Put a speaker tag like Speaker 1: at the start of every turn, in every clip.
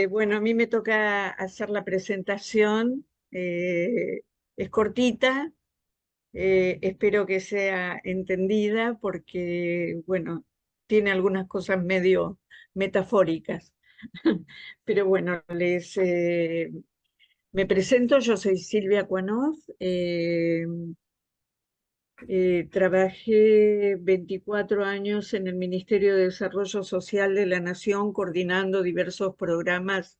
Speaker 1: Bueno, a mí me toca hacer la presentación. Es cortita, espero que sea entendida porque, bueno, tiene algunas cosas medio metafóricas. Pero bueno, me presento, yo soy Silvia Cuanoz. Trabajé 24 años en el Ministerio de Desarrollo Social de la Nación, coordinando diversos programas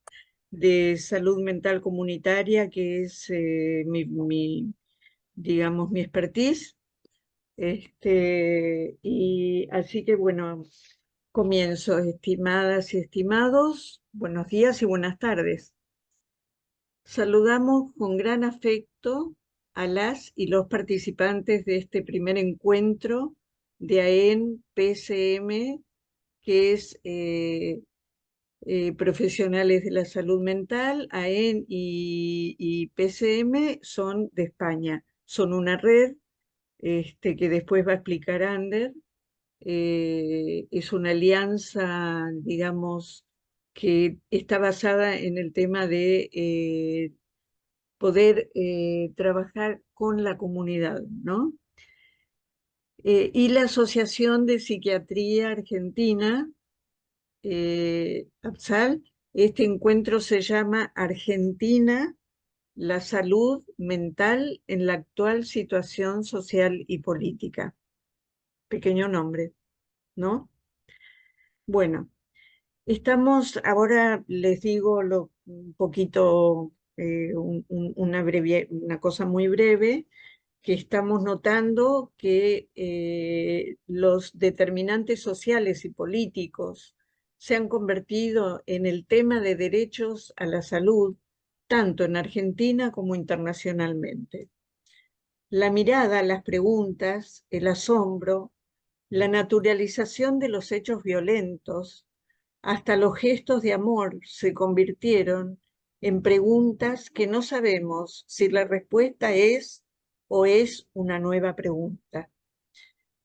Speaker 1: de salud mental comunitaria, que es digamos, mi expertise. Y así que, bueno, comienzo, estimadas y estimados, buenos días y buenas tardes. Saludamos con gran afecto a las y los participantes de este primer encuentro de AEN PSM, que es Profesionales de la Salud Mental. AEN y PSM son de España, son una red que después va a explicar Ander. Es una alianza, digamos, que está basada en el tema de poder trabajar con la comunidad, ¿no? Y la Asociación de Psiquiatría Argentina, APSAL. Este encuentro se llama Argentina, la salud mental en la actual situación social y política. Pequeño nombre, ¿no? Bueno, ahora les digo un poquito, una cosa muy breve, que estamos notando que los determinantes sociales y políticos se han convertido en el tema de derechos a la salud, tanto en Argentina como internacionalmente. La mirada, las preguntas, el asombro, la naturalización de los hechos violentos, hasta los gestos de amor se convirtieron en preguntas que no sabemos si la respuesta es o es una nueva pregunta.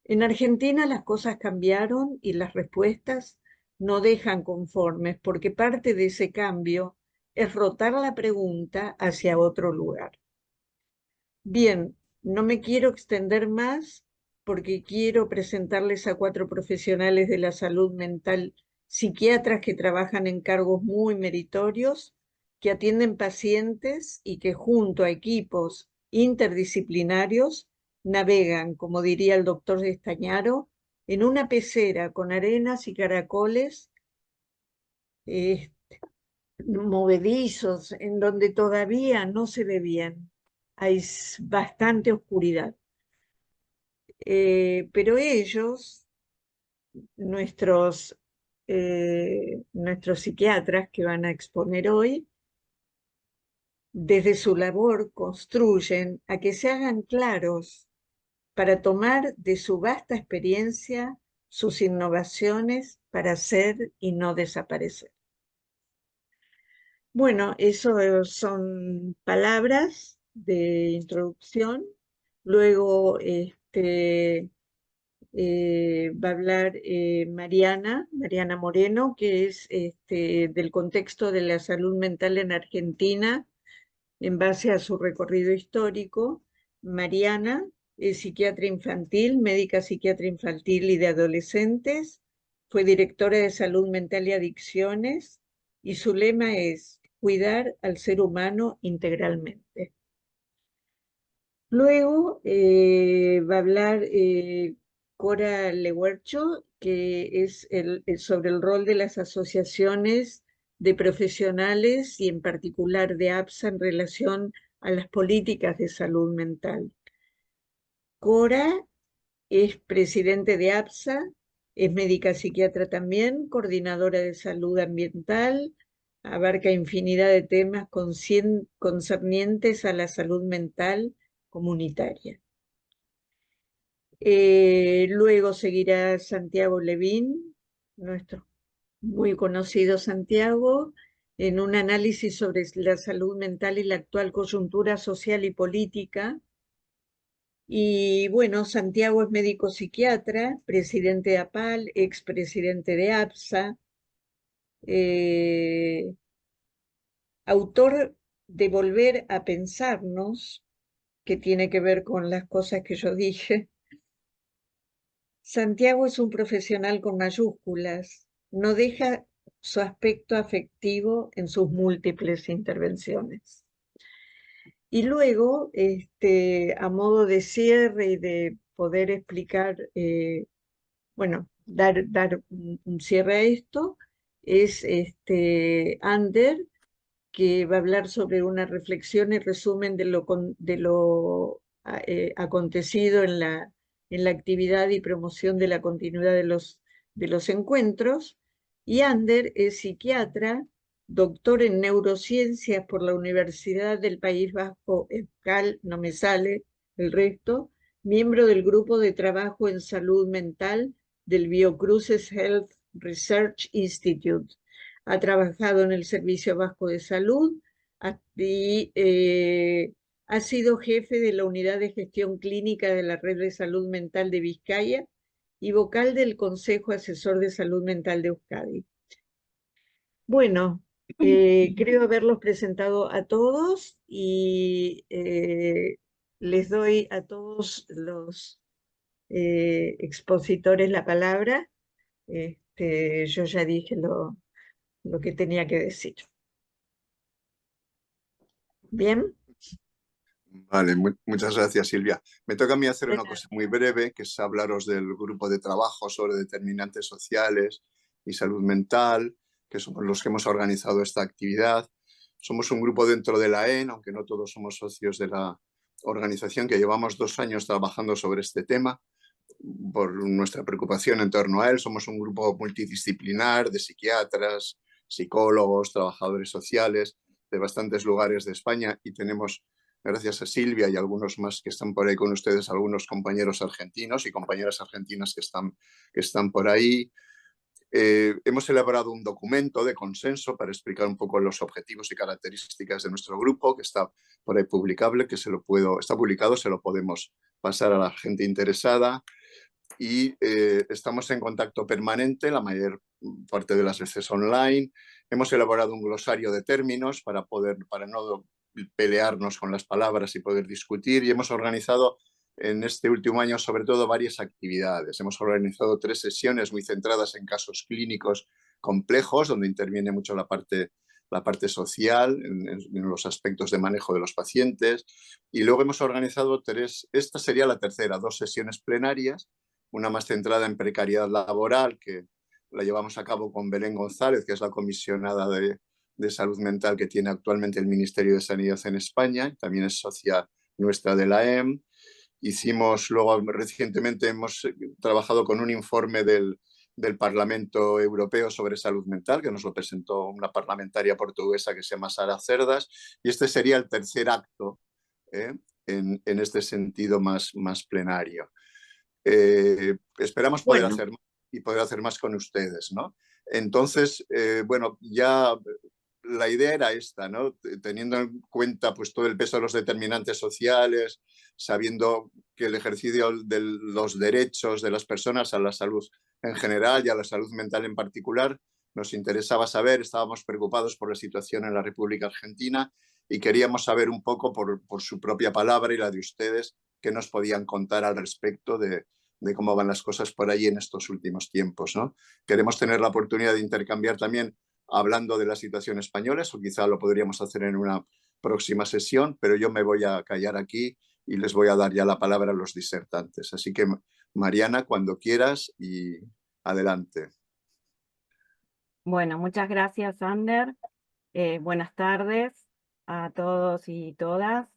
Speaker 1: En Argentina las cosas cambiaron y las respuestas no dejan conformes, porque parte de ese cambio es rotar la pregunta hacia otro lugar. Bien, no me quiero extender más porque quiero presentarles a 4 profesionales de la salud mental, psiquiatras que trabajan en cargos muy meritorios, que atienden pacientes y que junto a equipos interdisciplinarios navegan, como diría el doctor Estañaro, en una pecera con arenas y caracoles eh, movedizos en donde todavía no se ve bien. Hay bastante oscuridad. Pero ellos, nuestros psiquiatras que van a exponer hoy, desde su labor construyen a que se hagan claros para tomar de su vasta experiencia sus innovaciones para ser y no desaparecer. Bueno, eso son palabras de introducción. Luego, va a hablar Mariana Moreno, que es del contexto de la salud mental en Argentina en base a su recorrido histórico. Mariana es psiquiatra infantil, médica psiquiatra infantil y de adolescentes, fue directora de salud mental y adicciones, y su lema es cuidar al ser humano integralmente. Luego va a hablar Cora Leguercho, que es sobre el rol de las asociaciones de profesionales y en particular de APSA en relación a las políticas de salud mental. Cora es presidente de APSA, es médica psiquiatra también, coordinadora de salud ambiental, abarca infinidad de temas concernientes a la salud mental comunitaria. Luego seguirá Santiago Levín, nuestro muy conocido Santiago, en un análisis sobre la salud mental y la actual coyuntura social y política. Y bueno, Santiago es médico psiquiatra, presidente de APAL, expresidente de APSA, autor de Volver a Pensarnos, que tiene que ver con las cosas que yo dije. Santiago es un profesional con mayúsculas, no deja su aspecto afectivo en sus múltiples intervenciones. Y luego, a modo de cierre y de poder explicar, bueno, dar un cierre a esto, es Ander, que va a hablar sobre una reflexión y resumen de lo acontecido en la actividad y promoción de la continuidad de los encuentros. Y Ander es psiquiatra, doctor en neurociencias por la Universidad del País Vasco, EFCAL, no me sale el resto, miembro del grupo de trabajo en salud mental del Biocruces Health Research Institute. Ha trabajado en el Servicio Vasco de Salud y ha sido jefe de la Unidad de Gestión Clínica de la Red de Salud Mental de Vizcaya y vocal del Consejo Asesor de Salud Mental de Euskadi. Bueno, creo haberlos presentado a todos y les doy a todos los expositores la palabra. Yo ya dije lo que tenía que decir. Bien.
Speaker 2: Vale, muchas gracias, Silvia. Me toca a mí hacer una cosa muy breve, que es hablaros del grupo de trabajo sobre determinantes sociales y salud mental, que somos los que hemos organizado esta actividad. Somos un grupo dentro de la EN, aunque no todos somos socios de la organización, que llevamos 2 años trabajando sobre este tema por nuestra preocupación en torno a él. Somos un grupo multidisciplinar de psiquiatras, psicólogos, trabajadores sociales de bastantes lugares de España y tenemos, gracias a Silvia y algunos más que están por ahí con ustedes, algunos compañeros argentinos y compañeras argentinas que están por ahí. Hemos elaborado un documento de consenso para explicar un poco los objetivos y características de nuestro grupo, que está por ahí publicable, que está publicado, se lo podemos pasar a la gente interesada. Y estamos en contacto permanente, la mayor parte de las veces online. Hemos elaborado un glosario de términos para no pelearnos con las palabras y poder discutir, y hemos organizado en este último año sobre todo varias actividades. Hemos organizado 3 sesiones muy centradas en casos clínicos complejos, donde interviene mucho la parte social, en los aspectos de manejo de los pacientes, y luego hemos organizado 3, esta sería la tercera, 2 sesiones plenarias, una más centrada en precariedad laboral, que la llevamos a cabo con Belén González, que es la comisionada de salud mental que tiene actualmente el Ministerio de Sanidad en España, también es socia nuestra de la EM. Recientemente hemos trabajado con un informe del Parlamento Europeo sobre salud mental, que nos lo presentó una parlamentaria portuguesa que se llama Sara Cerdas, y este sería el tercer acto en este sentido más plenario. Esperamos poder hacer más y poder hacer más con ustedes, ¿no? Entonces, bueno, ya la idea era esta, ¿no? Teniendo en cuenta pues todo el peso de los determinantes sociales, sabiendo que el ejercicio de los derechos de las personas a la salud en general y a la salud mental en particular, nos interesaba saber, estábamos preocupados por la situación en la República Argentina y queríamos saber un poco por su propia palabra y la de ustedes qué nos podían contar al respecto de cómo van las cosas por allí en estos últimos tiempos, ¿no? Queremos tener la oportunidad de intercambiar también hablando de la situación española, o quizá lo podríamos hacer en una próxima sesión, pero yo me voy a callar aquí y les voy a dar ya la palabra a los disertantes. Así que, Mariana, cuando quieras y adelante.
Speaker 3: Bueno, muchas gracias, Ander. Buenas tardes a todos y todas.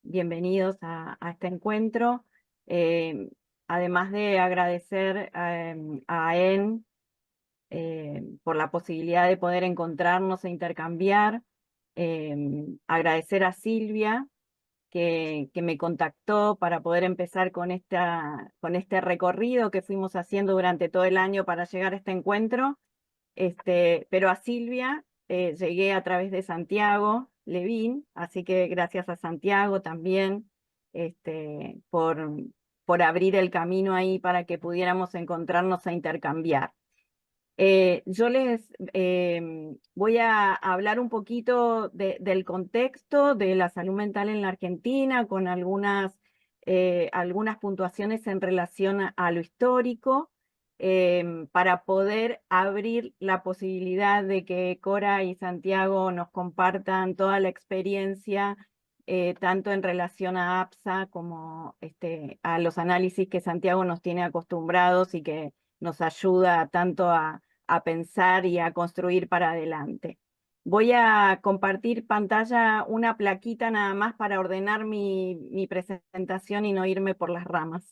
Speaker 3: Bienvenidos a este encuentro. Además de agradecer a AEN por la posibilidad de poder encontrarnos e intercambiar, agradecer a Silvia que me contactó para poder empezar con este recorrido que fuimos haciendo durante todo el año para llegar a este encuentro. Pero a Silvia llegué a través de Santiago Levín, así que gracias a Santiago también por abrir el camino ahí para que pudiéramos encontrarnos e intercambiar. Yo les voy a hablar un poquito del contexto de la salud mental en la Argentina, con algunas puntuaciones en relación a lo histórico, para poder abrir la posibilidad de que Cora y Santiago nos compartan toda la experiencia, tanto en relación a APSA como a los análisis que Santiago nos tiene acostumbrados y que nos ayuda tanto a pensar y a construir para adelante. Voy a compartir pantalla, una plaquita nada más para ordenar mi presentación y no irme por las ramas.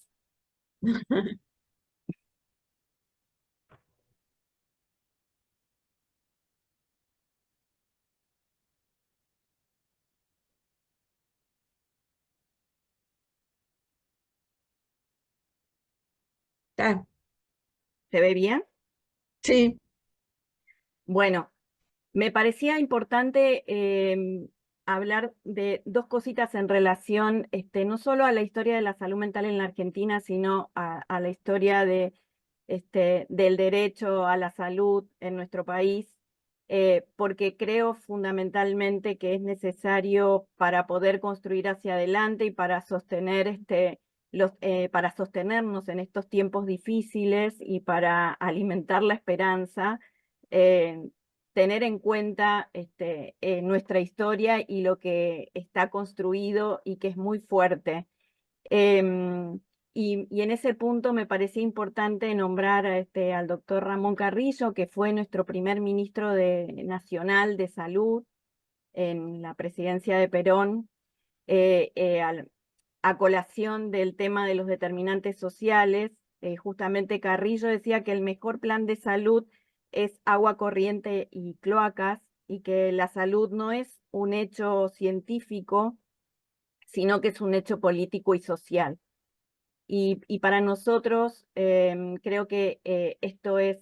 Speaker 1: Ah,
Speaker 3: ¿Se ve bien?
Speaker 1: sí,
Speaker 3: Bueno, me parecía importante hablar de dos cositas en relación, no solo a la historia de la salud mental en la Argentina, sino a la historia del derecho a la salud en nuestro país, porque creo fundamentalmente que es necesario para poder construir hacia adelante y para sostener para sostenernos en estos tiempos difíciles y para alimentar la esperanza, eh, tener en cuenta nuestra historia y lo que está construido y que es muy fuerte. Em, y en ese punto me parecía importante nombrar al doctor Ramón Carrillo, que fue nuestro primer ministro nacional de salud en la presidencia de Perón, a colación del tema de los determinantes sociales. Justamente Carrillo decía que el mejor plan de salud es agua corriente y cloacas, y que la salud no es un hecho científico, sino que es un hecho político y social. Y para nosotros creo que esto es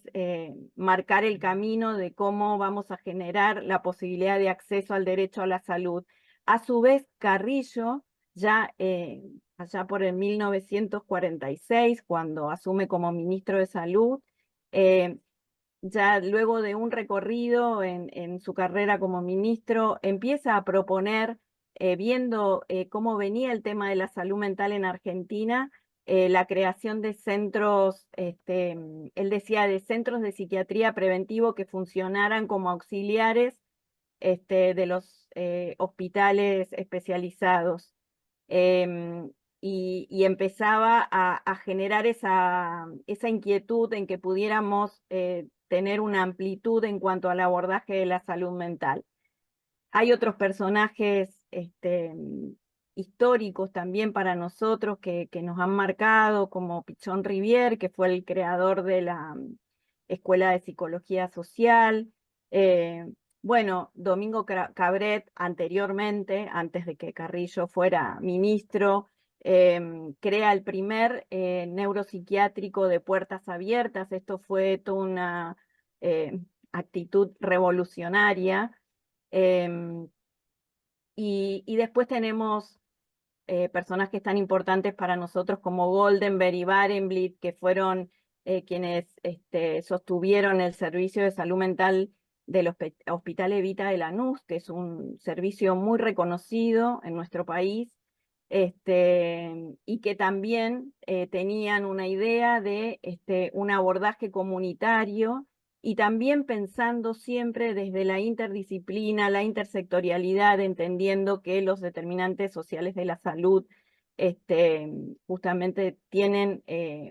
Speaker 3: marcar el camino de cómo vamos a generar la posibilidad de acceso al derecho a la salud. A su vez, Carrillo, ya allá por el 1946, cuando asume como ministro de Salud, eh, ya luego de un recorrido en su carrera como ministro, empieza a proponer, viendo cómo venía el tema de la salud mental en Argentina, la creación de centros, él decía, de centros de psiquiatría preventivo que funcionaran como auxiliares de los hospitales especializados. Y empezaba a generar esa inquietud en que pudiéramos tener una amplitud en cuanto al abordaje de la salud mental. Hay otros personajes históricos también para nosotros que nos han marcado, como Pichón Rivière, que fue el creador de la Escuela de Psicología Social. Bueno, Domingo Cabret, anteriormente, antes de que Carrillo fuera ministro, crea el primer neuropsiquiátrico de puertas abiertas. Esto fue toda una actitud revolucionaria. Y después tenemos personajes tan importantes para nosotros como Goldenberg y Barenblit, que fueron quienes sostuvieron el servicio de salud mental del Hospital Evita de Lanús, que es un servicio muy reconocido en nuestro país, y que también tenían una idea de un abordaje comunitario, y también pensando siempre desde la interdisciplina, la intersectorialidad, entendiendo que los determinantes sociales de la salud justamente tienen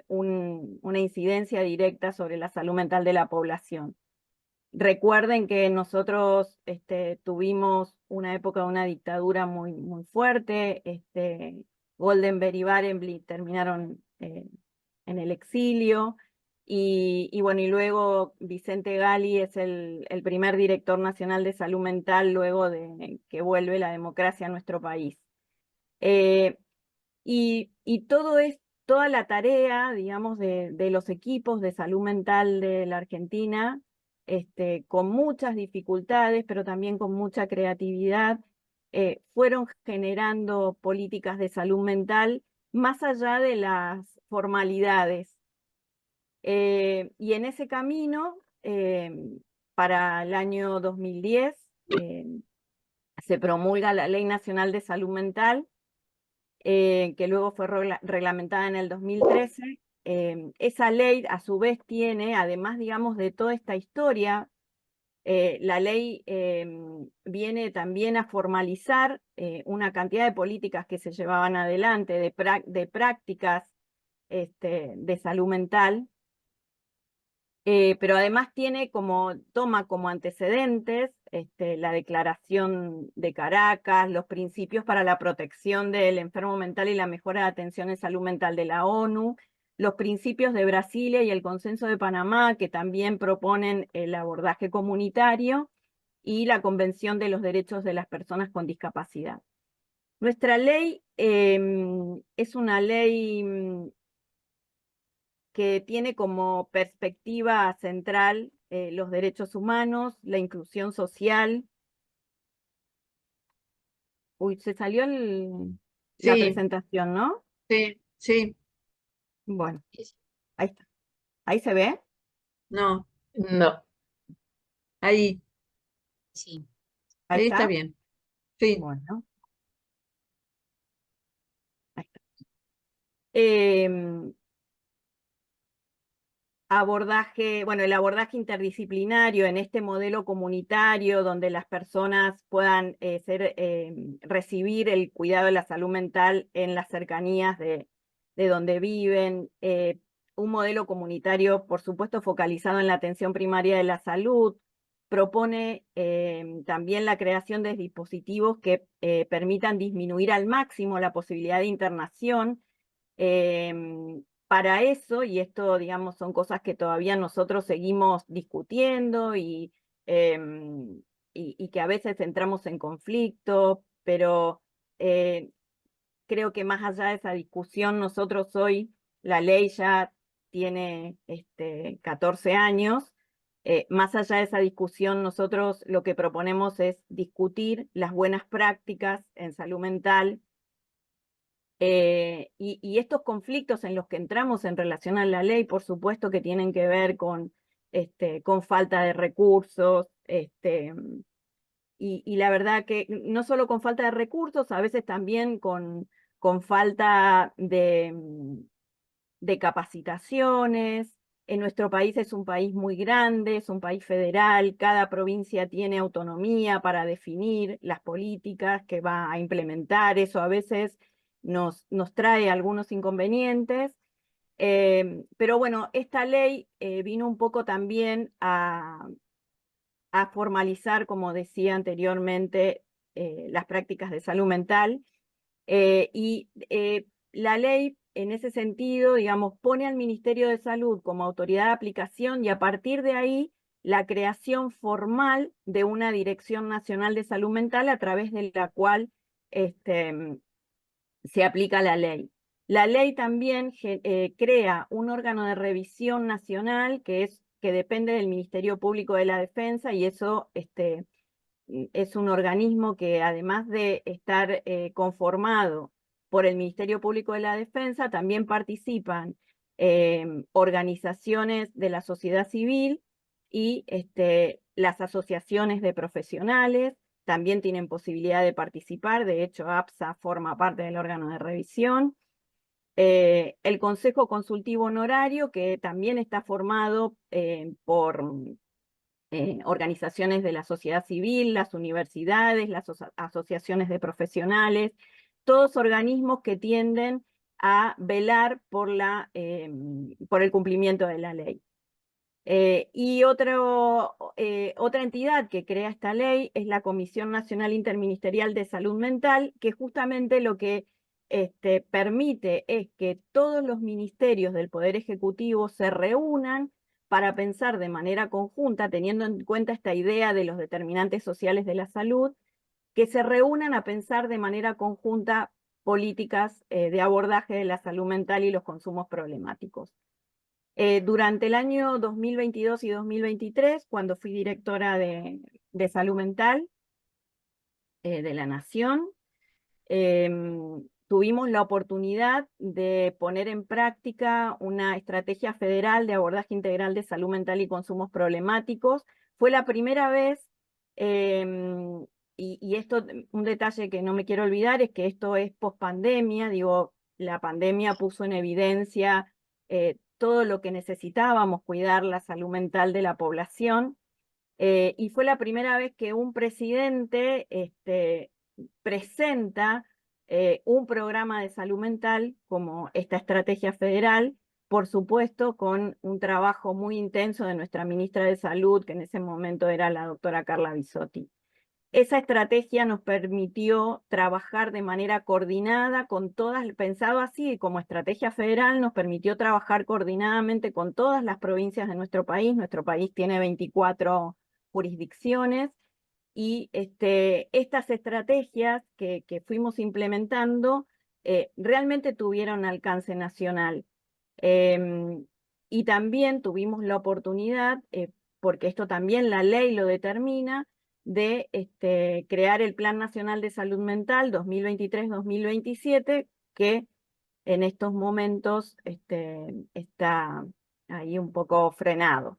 Speaker 3: una incidencia directa sobre la salud mental de la población. Recuerden que nosotros tuvimos una época de una dictadura muy, muy fuerte. Goldenberg y Barenblit terminaron en el exilio. Y bueno, y luego Vicente Gali es el primer director nacional de salud mental luego de que vuelve la democracia a nuestro país. Y toda la tarea, digamos, de los equipos de salud mental de la Argentina, con muchas dificultades, pero también con mucha creatividad, fueron generando políticas de salud mental más allá de las formalidades. Y en ese camino para el año 2010 se promulga la Ley Nacional de Salud Mental, que luego fue reglamentada en el 2013. Esa ley, a su vez, tiene, además, digamos, de toda esta historia, la ley viene también a formalizar una cantidad de políticas que se llevaban adelante, de prácticas de salud mental, pero además toma como antecedentes la Declaración de Caracas, los principios para la protección del enfermo mental y la mejora de atención en salud mental de la ONU, los principios de Brasilia y el Consenso de Panamá, que también proponen el abordaje comunitario, y la Convención de los Derechos de las Personas con Discapacidad. Nuestra ley es una ley que tiene como perspectiva central los derechos humanos, la inclusión social. Uy, se salió la
Speaker 1: Sí,
Speaker 3: presentación, ¿no?
Speaker 1: sí, sí,
Speaker 3: Bueno, ahí está. ¿Ahí se ve?
Speaker 1: no,
Speaker 4: No,
Speaker 1: ahí,
Speaker 4: sí.
Speaker 3: ¿Ahí
Speaker 1: ahí está
Speaker 3: está?
Speaker 1: bien. Sí,
Speaker 3: Bueno, ahí está. Em, el abordaje interdisciplinario en este modelo comunitario donde las personas puedan recibir el cuidado de la salud mental en las cercanías de donde viven, un modelo comunitario, por supuesto, focalizado en la atención primaria de la salud, propone también la creación de dispositivos que permitan disminuir al máximo la posibilidad de internación. Para eso, y esto, digamos, son cosas que todavía nosotros seguimos discutiendo y que a veces entramos en conflicto, pero creo que más allá de esa discusión, nosotros hoy, la ley ya tiene 14 años, más allá de esa discusión, nosotros lo que proponemos es discutir las buenas prácticas en salud mental, y estos conflictos en los que entramos en relación a la ley, por supuesto que tienen que ver con falta de recursos, y la verdad que no solo con falta de recursos, a veces también con falta de capacitaciones. En nuestro país es un país muy grande, es un país federal, cada provincia tiene autonomía para definir las políticas que va a implementar, eso a veces nos trae algunos inconvenientes, pero bueno, esta ley vino un poco también a formalizar, como decía anteriormente, las prácticas de salud mental, y la ley en ese sentido, digamos, pone al Ministerio de Salud como autoridad de aplicación y a partir de ahí la creación formal de una Dirección Nacional de Salud Mental a través de la cual se aplica la ley. La ley también crea un órgano de revisión nacional que depende del Ministerio Público de la Defensa, y eso es un organismo que, además de estar conformado por el Ministerio Público de la Defensa, también participan organizaciones de la sociedad civil y las asociaciones de profesionales también tienen posibilidad de participar. De hecho, APSA forma parte del órgano de revisión. El Consejo Consultivo Honorario, que también está formado por organizaciones de la sociedad civil, las universidades, las asociaciones de profesionales, todos organismos que tienden a velar por el cumplimiento de la ley. Y otra entidad que crea esta ley es la Comisión Nacional Interministerial de Salud Mental, que justamente lo que permite es que todos los ministerios del Poder Ejecutivo se reúnan para pensar de manera conjunta, teniendo en cuenta esta idea de los determinantes sociales de la salud, que se reúnan a pensar de manera conjunta políticas de abordaje de la salud mental y los consumos problemáticos. Durante el año 2022 y 2023, cuando fui directora de salud mental de la Nación, tuvimos la oportunidad de poner en práctica una estrategia federal de abordaje integral de salud mental y consumos problemáticos. Fue la primera vez, y esto, un detalle que no me quiero olvidar, es que esto es pospandemia, digo, la pandemia puso en evidencia todo lo que necesitábamos, cuidar la salud mental de la población, y fue la primera vez que un presidente presenta un programa de salud mental como esta estrategia federal, por supuesto con un trabajo muy intenso de nuestra ministra de Salud, que en ese momento era la doctora Carla Bisotti. Esa estrategia nos permitió trabajar de manera coordinada con todas, pensado así como estrategia federal, nos permitió trabajar coordinadamente con todas las provincias de nuestro país. Nuestro país tiene 24 jurisdicciones, y estas estrategias que fuimos implementando realmente tuvieron alcance nacional. Y también tuvimos la oportunidad, porque esto también la ley lo determina, de crear el Plan Nacional de Salud Mental 2023-2027, que en estos momentos está ahí un poco frenado.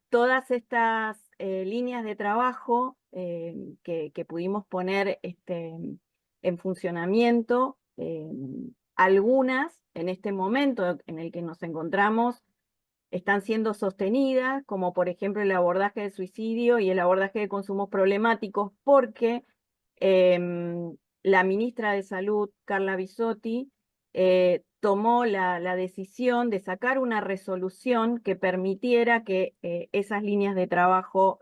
Speaker 3: Todas estas líneas de trabajo que pudimos poner en funcionamiento, algunas en este momento en el que nos encontramos están siendo sostenidas, como por ejemplo el abordaje del suicidio y el abordaje de consumos problemáticos, porque la ministra de Salud, Carla Bisotti, tomó la decisión de sacar una resolución que permitiera que esas líneas de trabajo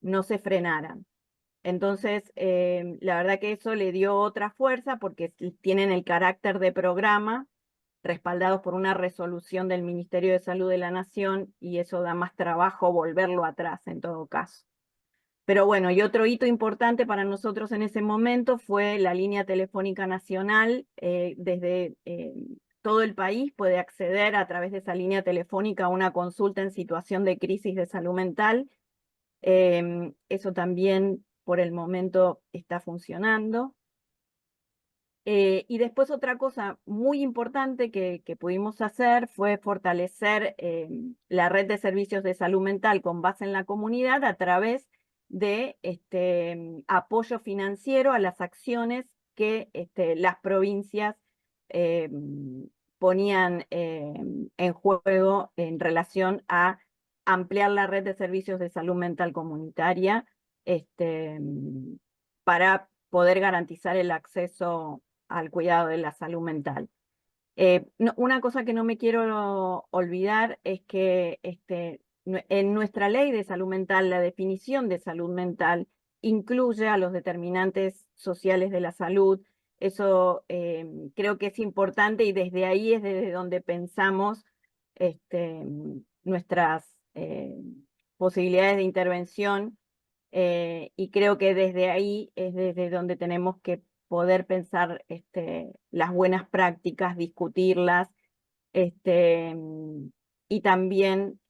Speaker 3: no se frenaran. Entonces, la verdad que eso le dio otra fuerza porque tienen el carácter de programa, respaldados por una resolución del Ministerio de Salud de la Nación, y eso da más trabajo volverlo atrás en todo caso. Pero bueno, y otro hito importante para nosotros en ese momento fue la línea telefónica nacional. Desde todo el país puede acceder a través de esa línea telefónica a una consulta en situación de crisis de salud mental. Eso también por el momento está funcionando. Y después otra cosa muy importante que pudimos hacer fue fortalecer la red de servicios de salud mental con base en la comunidad a través de apoyo financiero a las acciones que las provincias ponían en juego en relación a ampliar la red de servicios de salud mental comunitaria para poder garantizar el acceso al cuidado de la salud mental. Una cosa que no me quiero olvidar es que en nuestra ley de salud mental, la definición de salud mental incluye a los determinantes sociales de la salud. Eso creo que es importante, y desde ahí es desde donde pensamos nuestras posibilidades de intervención, y creo que desde ahí es desde donde tenemos que poder pensar las buenas prácticas, discutirlas, y también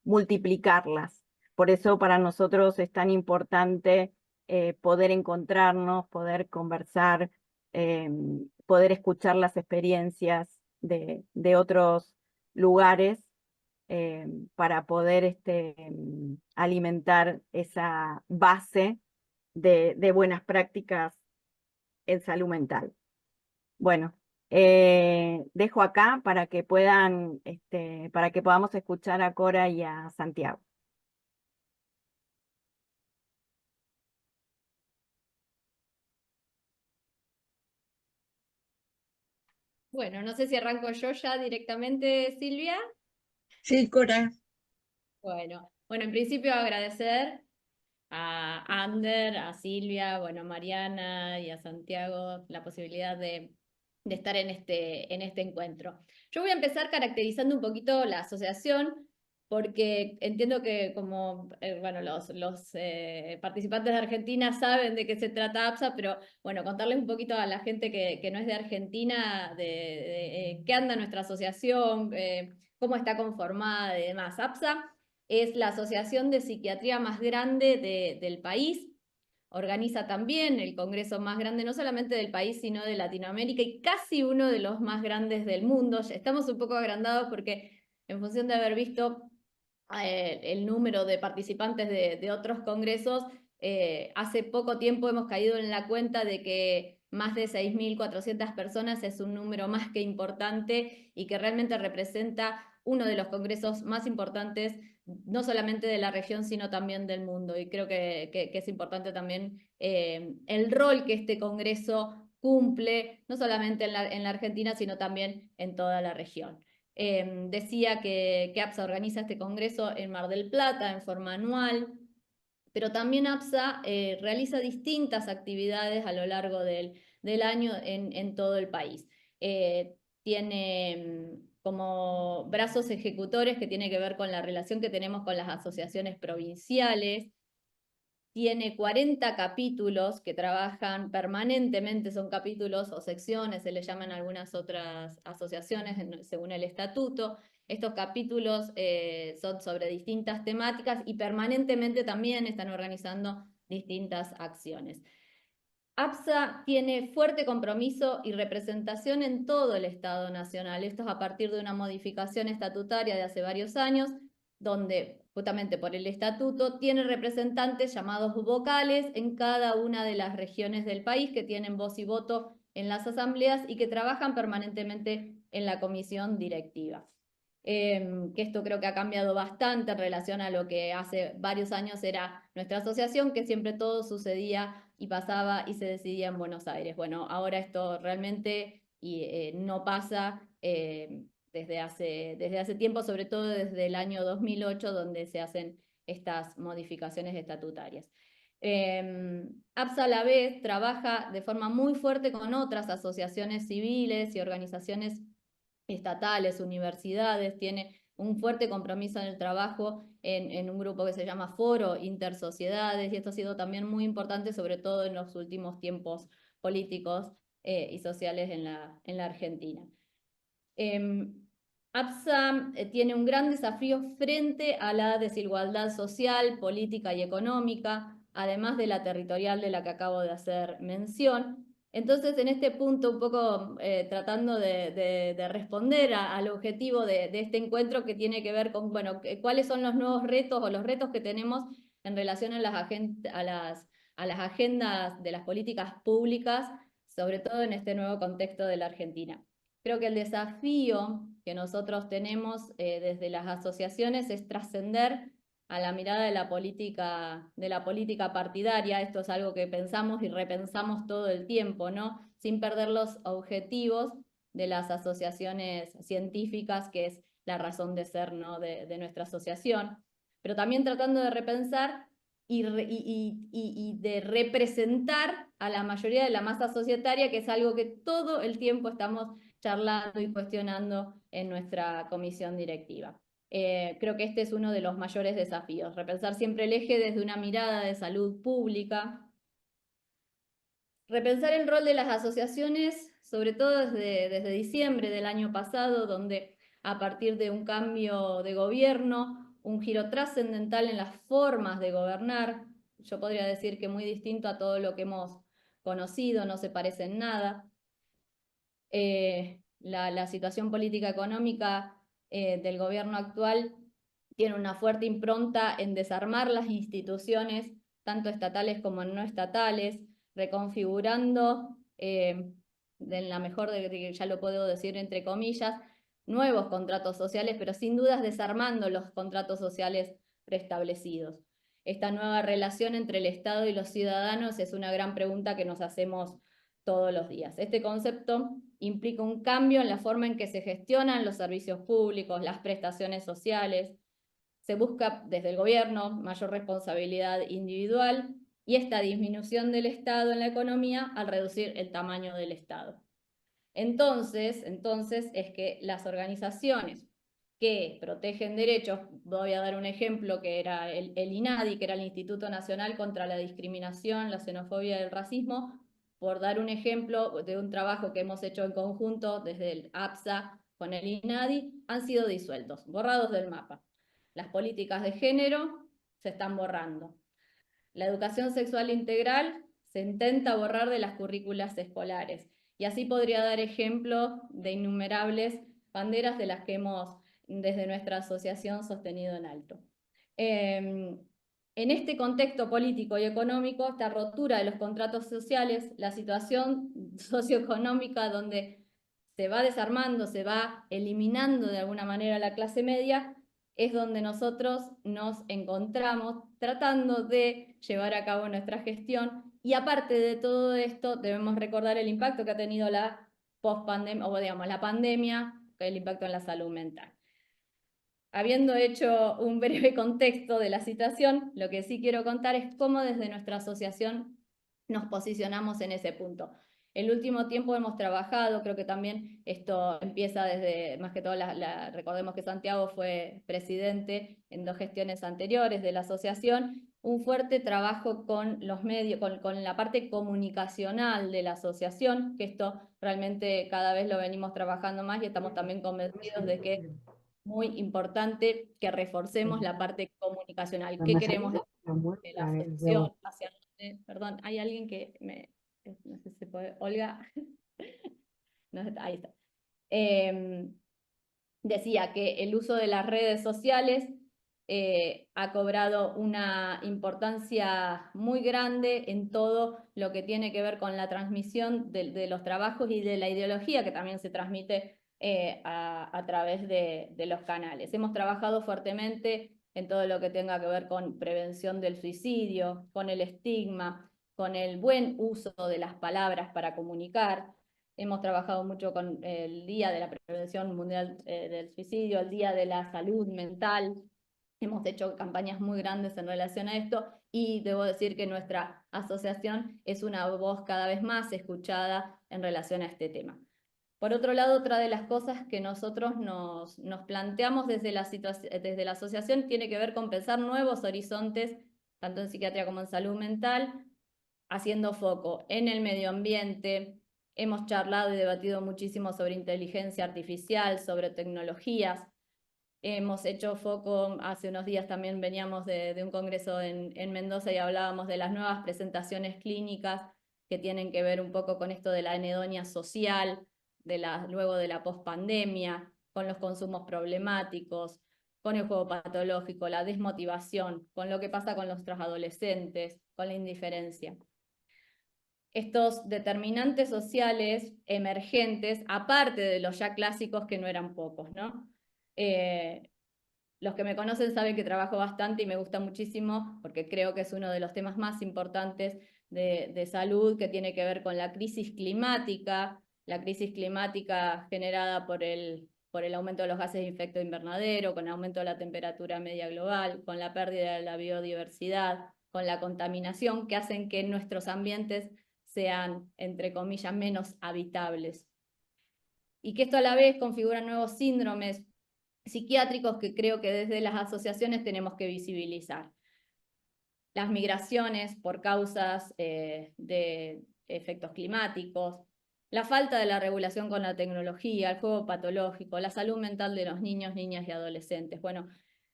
Speaker 3: multiplicarlas. Por eso para nosotros es tan importante poder encontrarnos, poder conversar, poder escuchar las experiencias de otros lugares, para poder alimentar esa base de buenas prácticas en salud mental. Bueno, dejo acá para que puedan, para que podamos escuchar a Cora y a Santiago.
Speaker 5: Bueno, no sé si arranco yo ya directamente, Silvia.
Speaker 1: Sí, Cora.
Speaker 5: Bueno, en principio agradecer a Ander, a Silvia, bueno, a Mariana y a Santiago la posibilidad de estar en este encuentro. Yo voy a empezar caracterizando un poquito la asociación, porque entiendo que como bueno, los participantes de Argentina saben de qué se trata APSA, pero bueno, contarles un poquito a la gente que no es de Argentina de qué anda nuestra asociación, cómo está conformada y demás. APSA es la asociación de psiquiatría más grande del país. organiza también el congreso más grande, no solamente del país, sino de Latinoamérica y casi uno de los más grandes del mundo. Estamos un poco agrandados porque en función de haber visto el número de participantes de otros congresos, hace poco tiempo hemos caído en la cuenta de que más de 6.400 personas es un número más que importante y que realmente representa uno de los congresos más importantes, no solamente de la región, sino también del mundo. Y creo que es importante también el rol que este congreso cumple, no solamente en la Argentina, sino también en toda la región. Decía que APSA organiza este congreso en Mar del Plata en forma anual, pero también APSA realiza distintas actividades a lo largo del año en todo el país. Tiene como brazos ejecutores que tiene que ver con la relación que tenemos con las asociaciones provinciales. Tiene 40 capítulos que trabajan permanentemente, son capítulos o secciones, se le llaman algunas otras asociaciones según el estatuto. Estos capítulos son sobre distintas temáticas y permanentemente también están organizando distintas acciones. APSA tiene fuerte compromiso y representación en todo el Estado Nacional. Esto es a partir de una modificación estatutaria de hace varios años, donde justamente por el estatuto tiene representantes llamados vocales en cada una de las regiones del país que tienen voz y voto en las asambleas y que trabajan permanentemente en la comisión directiva. Que esto creo que ha cambiado bastante en relación a lo que hace varios años era nuestra asociación, que siempre todo sucedía y pasaba y se decidía en Buenos Aires. Bueno, ahora esto realmente no pasa desde hace tiempo, sobre todo desde el año 2008, donde se hacen estas modificaciones estatutarias. APSA a la vez trabaja de forma muy fuerte con otras asociaciones civiles y organizaciones estatales, universidades, tiene un fuerte compromiso en el trabajo en un grupo que se llama Foro Intersociedades, y esto ha sido también muy importante, sobre todo en los últimos tiempos políticos y sociales en la Argentina. APSA tiene un gran desafío frente a la desigualdad social, política y económica, además de la territorial de la que acabo de hacer mención. Entonces, en este punto, un poco tratando de responder al objetivo de este encuentro, que tiene que ver con, bueno, cuáles son los nuevos retos o los retos que tenemos en relación a las agendas de las políticas públicas, sobre todo en este nuevo contexto de la Argentina. Creo que el desafío que nosotros tenemos desde las asociaciones es trascender a la mirada de la política partidaria. Esto es algo que pensamos y repensamos todo el tiempo, ¿no? Sin perder los objetivos de las asociaciones científicas, que es la razón de ser, ¿no? de nuestra asociación, pero también tratando de repensar y de representar a la mayoría de la masa societaria, que es algo que todo el tiempo estamos charlando y cuestionando en nuestra comisión directiva. Creo que este es uno de los mayores desafíos, repensar siempre el eje desde una mirada de salud pública, repensar el rol de las asociaciones, sobre todo desde diciembre del año pasado, donde a partir de un cambio de gobierno, un giro trascendental en las formas de gobernar, yo podría decir que muy distinto a todo lo que hemos conocido, no se parece en nada. La situación política económica del gobierno actual tiene una fuerte impronta en desarmar las instituciones, tanto estatales como no estatales, reconfigurando, en la mejor ya lo puedo decir entre comillas, nuevos contratos sociales, pero sin dudas desarmando los contratos sociales preestablecidos. Esta nueva relación entre el Estado y los ciudadanos es una gran pregunta que nos hacemos todos los días. Este concepto implica un cambio en la forma en que se gestionan los servicios públicos, las prestaciones sociales. Se busca desde el gobierno mayor responsabilidad individual y esta disminución del Estado en la economía al reducir el tamaño del Estado. Entonces es que las organizaciones que protegen derechos, voy a dar un ejemplo que era el INADI, que era el Instituto Nacional contra la Discriminación, la Xenofobia y el Racismo, por dar un ejemplo de un trabajo que hemos hecho en conjunto desde el APSA con el INADI, han sido disueltos, borrados del mapa. Las políticas de género se están borrando. la educación sexual integral se intenta borrar de las currículas escolares. Y así podría dar ejemplo de innumerables banderas de las que hemos desde nuestra asociación sostenido en alto. En este contexto político y económico, esta rotura de los contratos sociales, la situación socioeconómica donde se va desarmando, se va eliminando de alguna manera la clase media, es donde nosotros nos encontramos tratando de llevar a cabo nuestra gestión. Y aparte de todo esto, debemos recordar el impacto que ha tenido la pospandemia, o digamos, la pandemia, el impacto en la salud mental. Habiendo hecho un breve contexto de la situación, lo que sí quiero contar es cómo desde nuestra asociación nos posicionamos en ese punto. El último tiempo hemos trabajado, creo que también esto empieza desde, más que todo, recordemos que Santiago fue presidente en 2 gestiones anteriores de la asociación, un fuerte trabajo con los medios, con la parte comunicacional de la asociación, que esto realmente cada vez lo venimos trabajando más y estamos también convencidos de que es muy importante que reforcemos la parte comunicacional. ¿Qué queremos de la asociación? Hacia dónde, perdón, hay alguien que me... No sé si se puede. Olga. No, ahí está. Decía que el uso de las redes sociales ha cobrado una importancia muy grande en todo lo que tiene que ver con la transmisión de los trabajos y de la ideología que también se transmite a través de los canales. Hemos trabajado fuertemente en todo lo que tenga que ver con prevención del suicidio, con el estigma, con el buen uso de las palabras para comunicar. Hemos trabajado mucho con el Día de la Prevención Mundial del Suicidio, el Día de la Salud Mental. Hemos hecho campañas muy grandes en relación a esto y debo decir que nuestra asociación es una voz cada vez más escuchada en relación a este tema. Por otro lado, otra de las cosas que nosotros nos planteamos desde la asociación tiene que ver con pensar nuevos horizontes, tanto en psiquiatría como en salud mental, haciendo foco en el medio ambiente. Hemos charlado y debatido muchísimo sobre inteligencia artificial, sobre tecnologías. Hemos hecho foco, hace unos días también veníamos de un congreso en Mendoza y hablábamos de las nuevas presentaciones clínicas que tienen que ver un poco con esto de la anedonia social, luego de la pospandemia, con los consumos problemáticos, con el juego patológico, la desmotivación, con lo que pasa con nuestros adolescentes, con la indiferencia. Estos determinantes sociales emergentes, aparte de los ya clásicos que no eran pocos, ¿no? Los que me conocen saben que trabajo bastante y me gusta muchísimo porque creo que es uno de los temas más importantes de salud, que tiene que ver con la crisis climática generada por el aumento de los gases de efecto invernadero, con el aumento de la temperatura media global, con la pérdida de la biodiversidad, con la contaminación, que hacen que nuestros ambientes sean, entre comillas, menos habitables. Y que esto a la vez configura nuevos síndromes psiquiátricos que creo que desde las asociaciones tenemos que visibilizar. Las migraciones por causas de efectos climáticos, la falta de la regulación con la tecnología, el juego patológico, la salud mental de los niños, niñas y adolescentes. Bueno,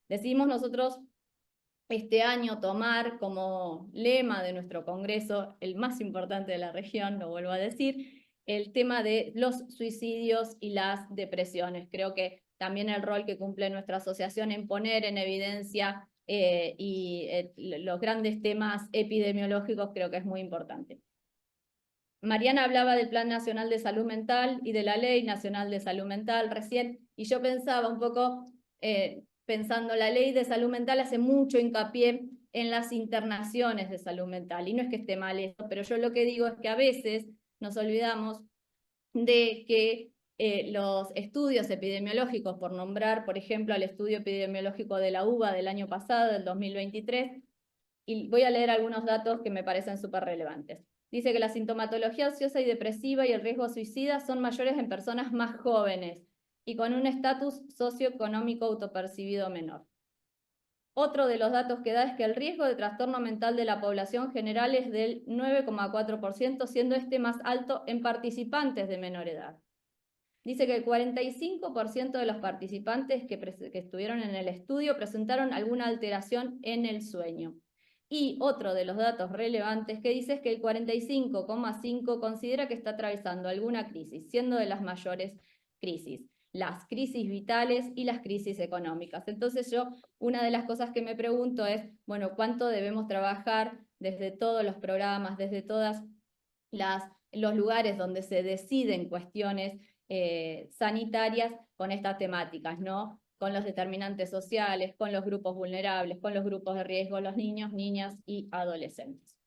Speaker 5: decidimos nosotros este año tomar como lema de nuestro congreso, el más importante de la región, lo vuelvo a decir, el tema de los suicidios y las depresiones. Creo que también el rol que cumple nuestra asociación en poner en evidencia los grandes temas epidemiológicos creo que es muy importante. Mariana hablaba del Plan Nacional de Salud Mental y de la Ley Nacional de Salud Mental recién, y yo pensaba un poco, pensando, la Ley de Salud Mental hace mucho hincapié en las internaciones de salud mental, y no es que esté mal eso, pero yo lo que digo es que a veces nos olvidamos de que los estudios epidemiológicos, por nombrar, por ejemplo, al estudio epidemiológico de la UBA del año pasado, del 2023, y voy a leer algunos datos que me parecen súper relevantes. Dice que la sintomatología ansiosa y depresiva y el riesgo suicida son mayores en personas más jóvenes y con un estatus socioeconómico autopercibido menor. Otro de los datos que da es que el riesgo de trastorno mental de la población general es del 9,4%, siendo este más alto en participantes de menor edad. Dice que el 45% de los participantes que estuvieron en el estudio presentaron alguna alteración en el sueño. Y otro de los datos relevantes que dice es que el 45,5% considera que está atravesando alguna crisis, siendo de las mayores crisis, las crisis vitales y las crisis económicas. Entonces yo, una de las cosas que me pregunto es, bueno, ¿cuánto debemos trabajar desde todos los programas, desde todos los lugares donde se deciden cuestiones sanitarias con estas temáticas, ¿no? Con los determinantes sociales, con los grupos vulnerables, con los grupos de riesgo, los niños, niñas y adolescentes.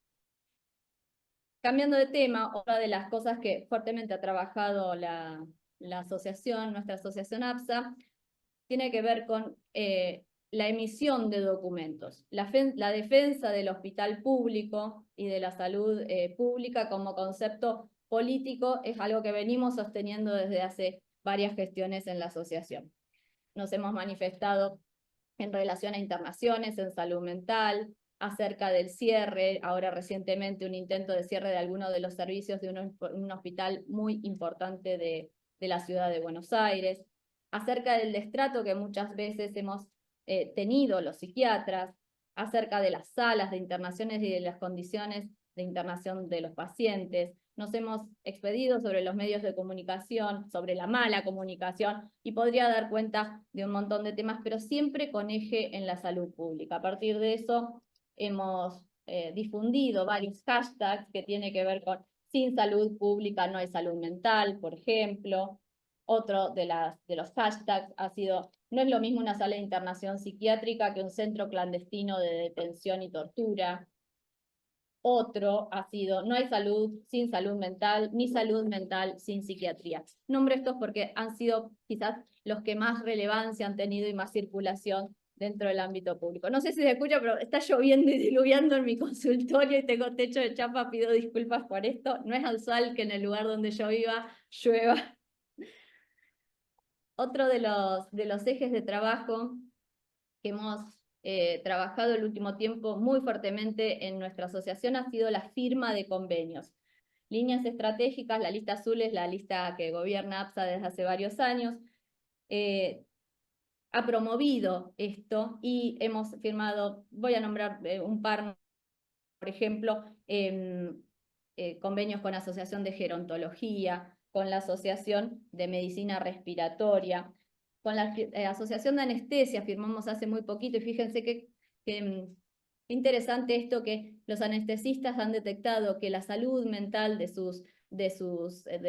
Speaker 5: Cambiando de tema, otra de las cosas que fuertemente ha trabajado la asociación, nuestra asociación APSA, tiene que ver con la emisión de documentos, la defensa del hospital público y de la salud pública como concepto político es algo que venimos sosteniendo desde hace varias gestiones en la asociación. Nos hemos manifestado en relación a internaciones, en salud mental, acerca del cierre, ahora recientemente un intento de cierre de algunos de los servicios de un hospital muy importante de la ciudad de Buenos Aires, acerca del destrato que muchas veces hemos tenido los psiquiatras, acerca de las salas de internaciones y de las condiciones de internación de los pacientes. Nos hemos expedido sobre los medios de comunicación, sobre la mala comunicación, y podría dar cuenta de un montón de temas, pero siempre con eje en la salud pública. A partir de eso hemos difundido varios hashtags que tienen que ver con sin salud pública no hay salud mental, por ejemplo. Otro de los hashtags ha sido no es lo mismo una sala de internación psiquiátrica que un centro clandestino de detención y tortura. Otro ha sido, no hay salud sin salud mental, ni salud mental sin psiquiatría. Nombro estos porque han sido quizás los que más relevancia han tenido y más circulación dentro del ámbito público. No sé si se escucha, pero está lloviendo y diluviando en mi consultorio y tengo techo de chapa, pido disculpas por esto. No es usual que en el lugar donde yo viva llueva. Otro de los ejes de trabajo que hemos trabajado el último tiempo muy fuertemente en nuestra asociación ha sido la firma de convenios. Líneas estratégicas, la lista azul es la lista que gobierna APSA desde hace varios años, ha promovido esto y hemos firmado, voy a nombrar un par, por ejemplo, convenios con la Asociación de Gerontología, con la Asociación de Medicina Respiratoria, con la Asociación de Anestesia firmamos hace muy poquito, y fíjense qué interesante esto que los anestesistas han detectado que la salud mental de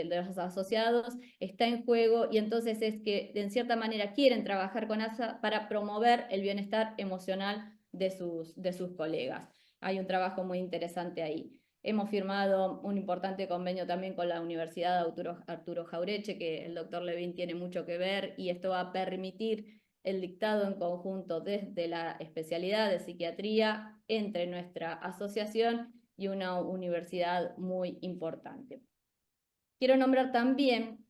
Speaker 5: los asociados está en juego, y entonces es que en cierta manera quieren trabajar con APSA para promover el bienestar emocional de sus colegas. Hay un trabajo muy interesante ahí. Hemos firmado un importante convenio también con la Universidad Arturo Jauretche, que el doctor Levin tiene mucho que ver, y esto va a permitir el dictado en conjunto desde la especialidad de psiquiatría entre nuestra asociación y una universidad muy importante. Quiero nombrar también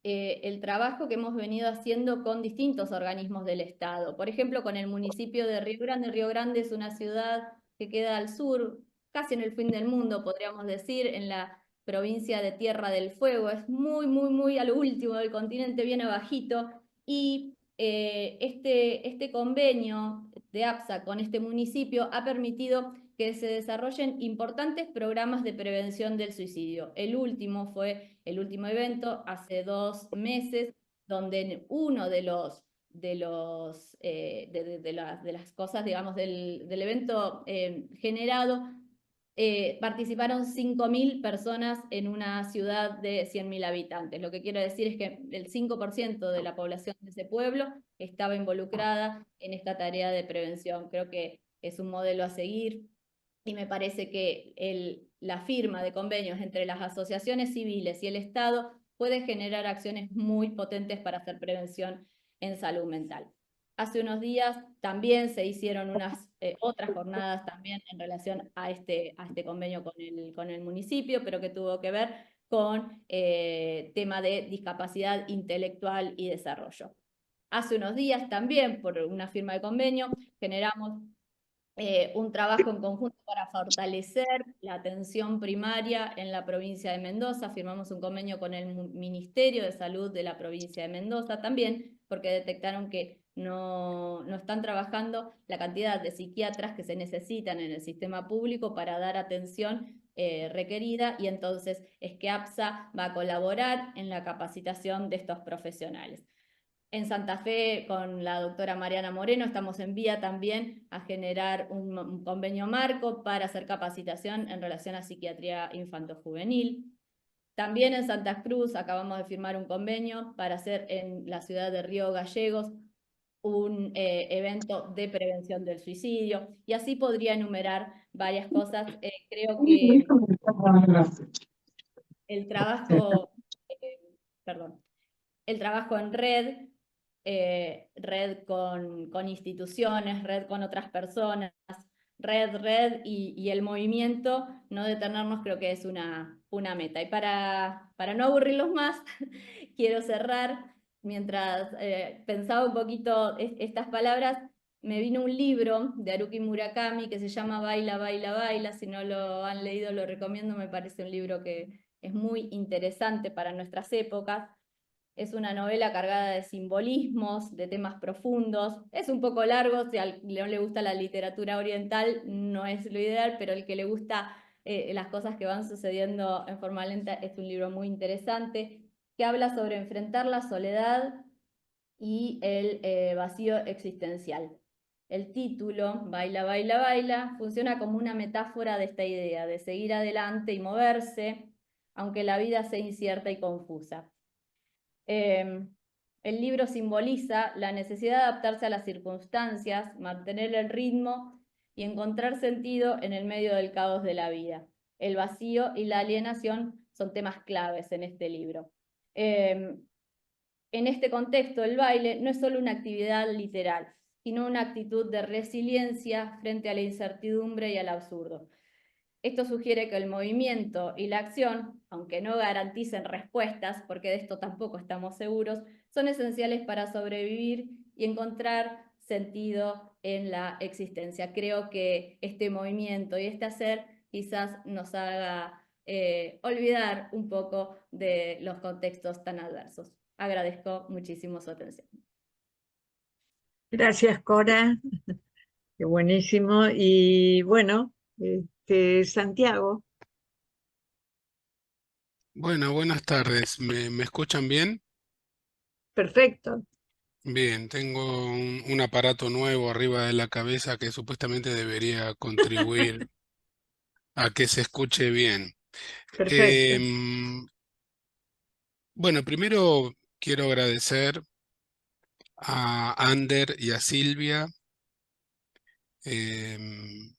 Speaker 5: el trabajo que hemos venido haciendo con distintos organismos del Estado. Por ejemplo, con el municipio de Río Grande. Río Grande es una ciudad que queda al sur, casi en el fin del mundo, podríamos decir, en la provincia de Tierra del Fuego. Es muy, muy, muy a lo último del continente, bien abajito, y este convenio de APSA con este municipio ha permitido que se desarrollen importantes programas de prevención del suicidio. El último fue el último evento hace 2 meses, donde uno de las cosas, digamos, del evento generado, participaron 5.000 personas en una ciudad de 100.000 habitantes. Lo que quiero decir es que el 5% de la población de ese pueblo estaba involucrada en esta tarea de prevención. Creo que es un modelo a seguir, y me parece que la firma de convenios entre las asociaciones civiles y el Estado puede generar acciones muy potentes para hacer prevención en salud mental. Hace unos días también se hicieron otras jornadas también en relación a este convenio con el municipio, pero que tuvo que ver con tema de discapacidad intelectual y desarrollo. Hace unos días también, por una firma de convenio, generamos un trabajo en conjunto para fortalecer la atención primaria en la provincia de Mendoza. Firmamos un convenio con el Ministerio de Salud de la provincia de Mendoza también, porque detectaron que no están trabajando la cantidad de psiquiatras que se necesitan en el sistema público para dar atención requerida, y entonces es que APSA va a colaborar en la capacitación de estos profesionales. En Santa Fe, con la doctora Mariana Moreno, estamos en vía también a generar un convenio marco para hacer capacitación en relación a psiquiatría infanto-juvenil. También en Santa Cruz acabamos de firmar un convenio para hacer en la ciudad de Río Gallegos un evento de prevención del suicidio, y así podría enumerar varias cosas. Creo que el trabajo, perdón, el trabajo en red, red con instituciones, red con otras personas, red y el movimiento, no detenernos, creo que es una meta. Y para no aburrirlos más, quiero cerrar. Mientras pensaba un poquito estas palabras, me vino un libro de Haruki Murakami que se llama Baila, Baila, Baila. Si no lo han leído, lo recomiendo. Me parece un libro que es muy interesante para nuestras épocas. Es una novela cargada de simbolismos, de temas profundos. Es un poco largo, si no le gusta la literatura oriental, no es lo ideal, pero el que le gusta las cosas que van sucediendo en forma lenta, es un libro muy interesante, que habla sobre enfrentar la soledad y el vacío existencial. El título, Baila, Baila, Baila, funciona como una metáfora de esta idea, de seguir adelante y moverse, aunque la vida sea incierta y confusa. El libro simboliza la necesidad de adaptarse a las circunstancias, mantener el ritmo y encontrar sentido en el medio del caos de la vida. El vacío y la alienación son temas claves en este libro. En este contexto, el baile no es solo una actividad literal, sino una actitud de resiliencia frente a la incertidumbre y al absurdo. Esto sugiere que el movimiento y la acción, aunque no garanticen respuestas, porque de esto tampoco estamos seguros, son esenciales para sobrevivir y encontrar sentido en la existencia. Creo que este movimiento y este hacer quizás nos haga olvidar un poco de los contextos tan adversos. Agradezco muchísimo su atención.
Speaker 1: Gracias, Cora. Qué buenísimo. Y bueno, Santiago.
Speaker 6: Bueno, buenas tardes. ¿Me escuchan bien?
Speaker 1: Perfecto.
Speaker 6: Bien, tengo un aparato nuevo arriba de la cabeza que supuestamente debería contribuir a que se escuche bien.
Speaker 1: Perfecto.
Speaker 6: Bueno, primero quiero agradecer a Ander y a Silvia. Em,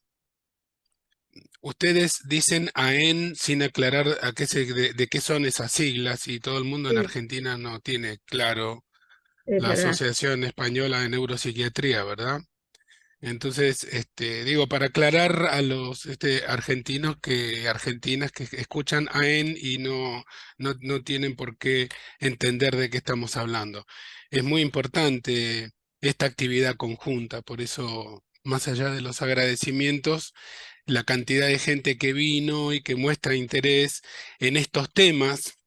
Speaker 6: Ustedes dicen AEN sin aclarar de qué son esas siglas, y todo el mundo en
Speaker 1: Sí,
Speaker 6: Argentina no tiene claro
Speaker 1: es
Speaker 6: la
Speaker 1: verdad.
Speaker 6: Asociación Española de Neuropsiquiatría, ¿verdad? Entonces, digo, para aclarar a los argentinas que escuchan AEN y no tienen por qué entender de qué estamos hablando. Es muy importante esta actividad conjunta, por eso, más allá de los agradecimientos, la cantidad de gente que vino y que muestra interés en estos temas,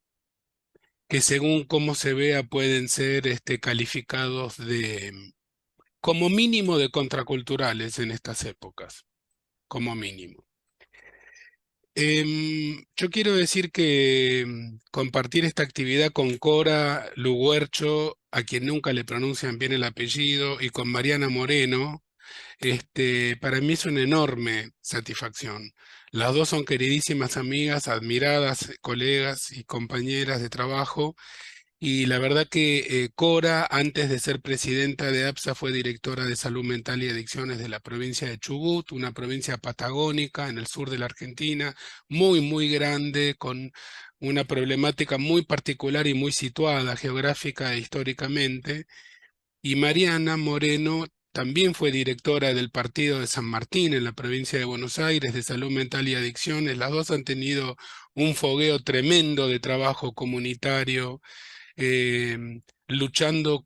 Speaker 6: que según cómo se vea pueden ser calificados como mínimo de contraculturales en estas épocas, como mínimo. Yo quiero decir que compartir esta actividad con Cora Luguercho, a quien nunca le pronuncian bien el apellido, y con Mariana Moreno, para mí es una enorme satisfacción. Las dos son queridísimas amigas, admiradas colegas y compañeras de trabajo. Y la verdad que Cora, antes de ser presidenta de APSA, fue directora de Salud Mental y Adicciones de la provincia de Chubut, una provincia patagónica en el sur de la Argentina, muy, muy grande, con una problemática muy particular y muy situada geográfica e históricamente. Y Mariana Moreno también fue directora del Partido de San Martín en la provincia de Buenos Aires de Salud Mental y Adicciones. Las dos han tenido un fogueo tremendo de trabajo comunitario, luchando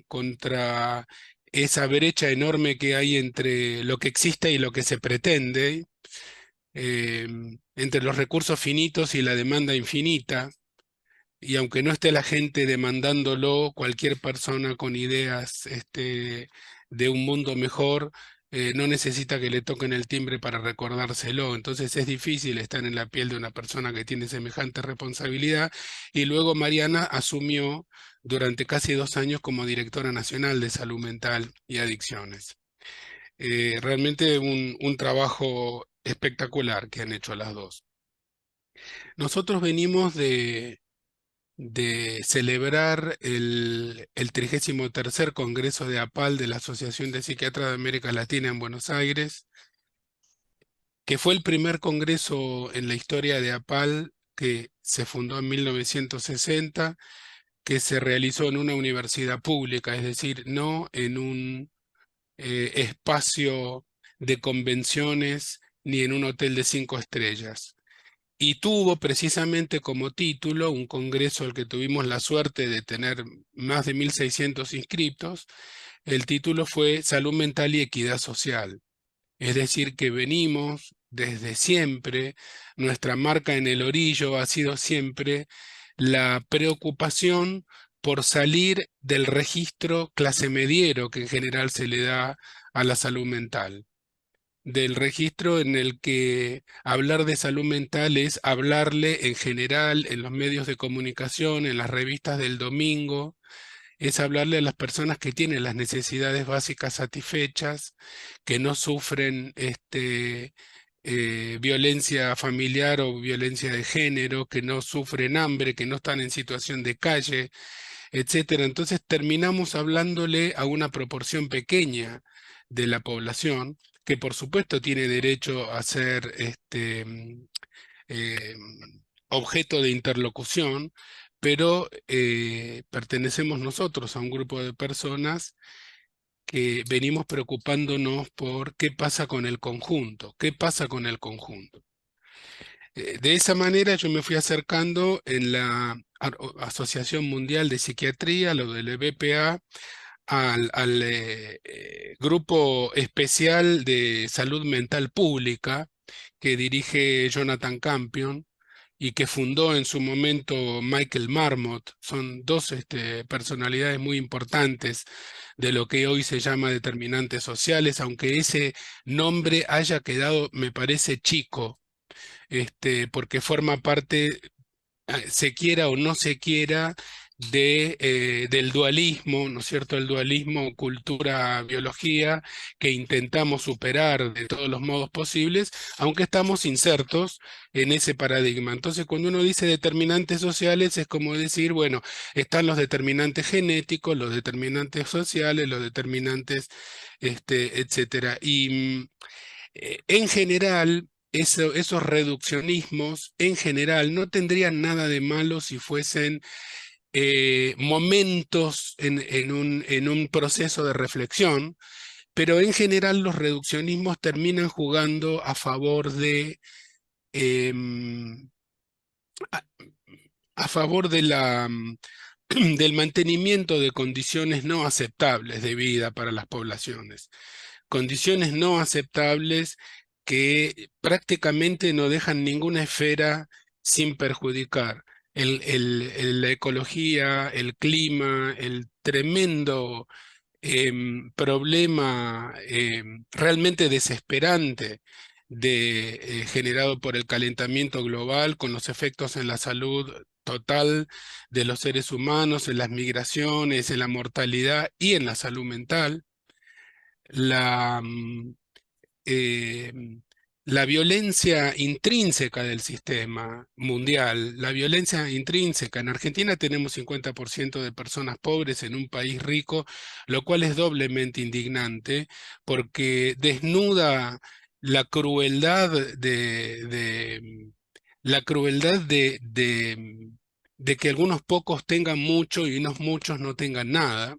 Speaker 6: contra esa brecha enorme que hay entre lo que existe y lo que se pretende, entre los recursos finitos y la demanda infinita. y aunque no esté la gente demandándolo, cualquier persona con ideas de un mundo mejor no necesita que le toquen el timbre para recordárselo. Entonces es difícil estar en la piel de una persona que tiene semejante responsabilidad. Y luego Mariana asumió durante casi 2 años como directora nacional de salud mental y adicciones. Realmente un trabajo espectacular que han hecho las dos. Nosotros venimos de celebrar el 33º Congreso de APAL de la Asociación de Psiquiatras de América Latina en Buenos Aires, que fue el primer congreso en la historia de APAL que se fundó en 1960, que se realizó en una universidad pública, es decir, no en un espacio de convenciones ni en un hotel de 5 estrellas. Y tuvo precisamente como título un congreso al que tuvimos la suerte de tener más de 1.600 inscriptos. El título fue Salud Mental y Equidad Social. Es decir, que venimos desde siempre, nuestra marca en el orillo ha sido siempre la preocupación por salir del registro clase mediero que en general se le da a la salud mental, del registro en el que hablar de salud mental es hablarle en general en los medios de comunicación, en las revistas del domingo, es hablarle a las personas que tienen las necesidades básicas satisfechas, que no sufren violencia familiar o violencia de género, que no sufren hambre, que no están en situación de calle, etcétera. Entonces terminamos hablándole a una proporción pequeña de la población, que por supuesto tiene derecho a ser eh, objeto de interlocución, pero pertenecemos nosotros a un grupo de personas que venimos preocupándonos por qué pasa con el conjunto, qué pasa con el conjunto. De esa manera yo me fui acercando en la Asociación Mundial de Psiquiatría, lo del BPA, al grupo especial de salud mental pública que dirige Jonathan Campion y que fundó en su momento Michael Marmot. Son dos personalidades muy importantes de lo que hoy se llama determinantes sociales, aunque ese nombre haya quedado, me parece, chico, porque forma parte, se quiera o no se quiera, del dualismo, ¿no es cierto? El dualismo cultura-biología que intentamos superar de todos los modos posibles, aunque estamos insertos en ese paradigma. Entonces, cuando uno dice determinantes sociales, es como decir, bueno, están los determinantes genéticos, los determinantes sociales, los determinantes, etcétera. Y en general, esos reduccionismos, en general, no tendrían nada de malo si fuesen momentos en un proceso de reflexión, pero en general los reduccionismos terminan jugando a favor em, a, a favor del mantenimiento de condiciones no aceptables de vida para las poblaciones. Condiciones no aceptables que prácticamente no dejan ninguna esfera sin perjudicar. La ecología, el clima, el tremendo problema realmente desesperante generado por el calentamiento global, con los efectos en la salud total de los seres humanos, en las migraciones, en la mortalidad y en la salud mental. La, eh, la violencia intrínseca del sistema mundial, la violencia intrínseca. En Argentina tenemos 50% de personas pobres en un país rico, lo cual es doblemente indignante porque desnuda la crueldad la crueldad de que algunos pocos tengan mucho y unos muchos no tengan nada.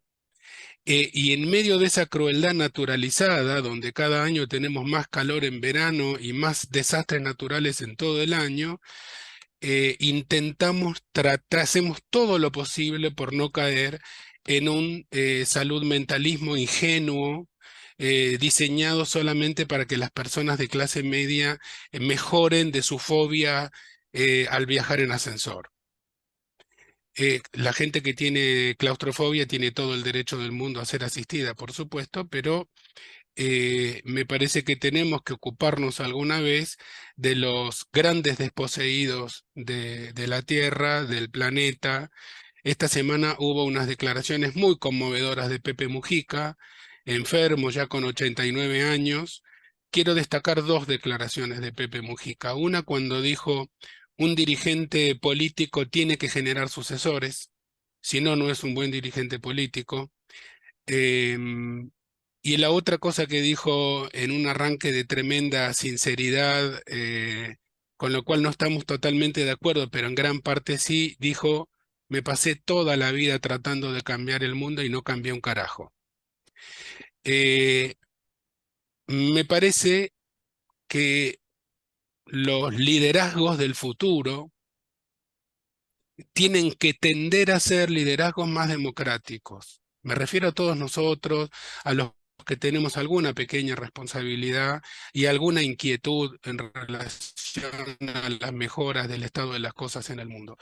Speaker 6: Y en medio de esa crueldad naturalizada, donde cada año tenemos más calor en verano y más desastres naturales en todo el año, hacemos todo lo posible por no caer en un salud mentalismo ingenuo, diseñado solamente para que las personas de clase media mejoren de su fobia al viajar en ascensor. La gente que tiene claustrofobia tiene todo el derecho del mundo a ser asistida, por supuesto, pero me parece que tenemos que ocuparnos alguna vez de los grandes desposeídos de la Tierra, del planeta. Esta semana hubo unas declaraciones muy conmovedoras de Pepe Mujica, enfermo ya con 89 años. Quiero destacar dos declaraciones de Pepe Mujica. Una cuando dijo: un dirigente político tiene que generar sucesores, si no, no es un buen dirigente político. Y la otra cosa que dijo en un arranque de tremenda sinceridad, con lo cual no estamos totalmente de acuerdo, pero en gran parte sí, dijo: me pasé toda la vida tratando de cambiar el mundo y no cambié un carajo. Me parece que los liderazgos del futuro tienen que tender a ser liderazgos más democráticos. Me refiero a todos nosotros, a los que tenemos alguna pequeña responsabilidad y alguna inquietud en relación a las mejoras del estado de las cosas en el mundo.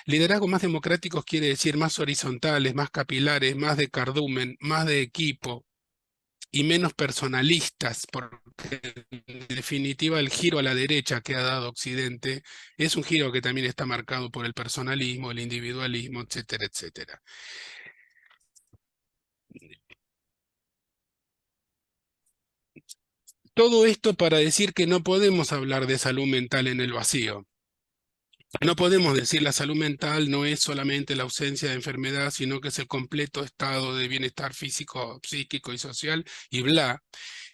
Speaker 6: Liderazgos más democráticos quiere decir más horizontales, más capilares, más de cardumen, más de equipo y menos personalistas, porque en definitiva el giro a la derecha que ha dado Occidente es un giro que también está marcado por el personalismo, el individualismo, etcétera, etcétera. Todo esto para decir que no podemos hablar de salud mental en el vacío. No podemos decir la salud mental no es solamente la ausencia de enfermedad, sino que es el completo estado de bienestar físico, psíquico y social, y bla,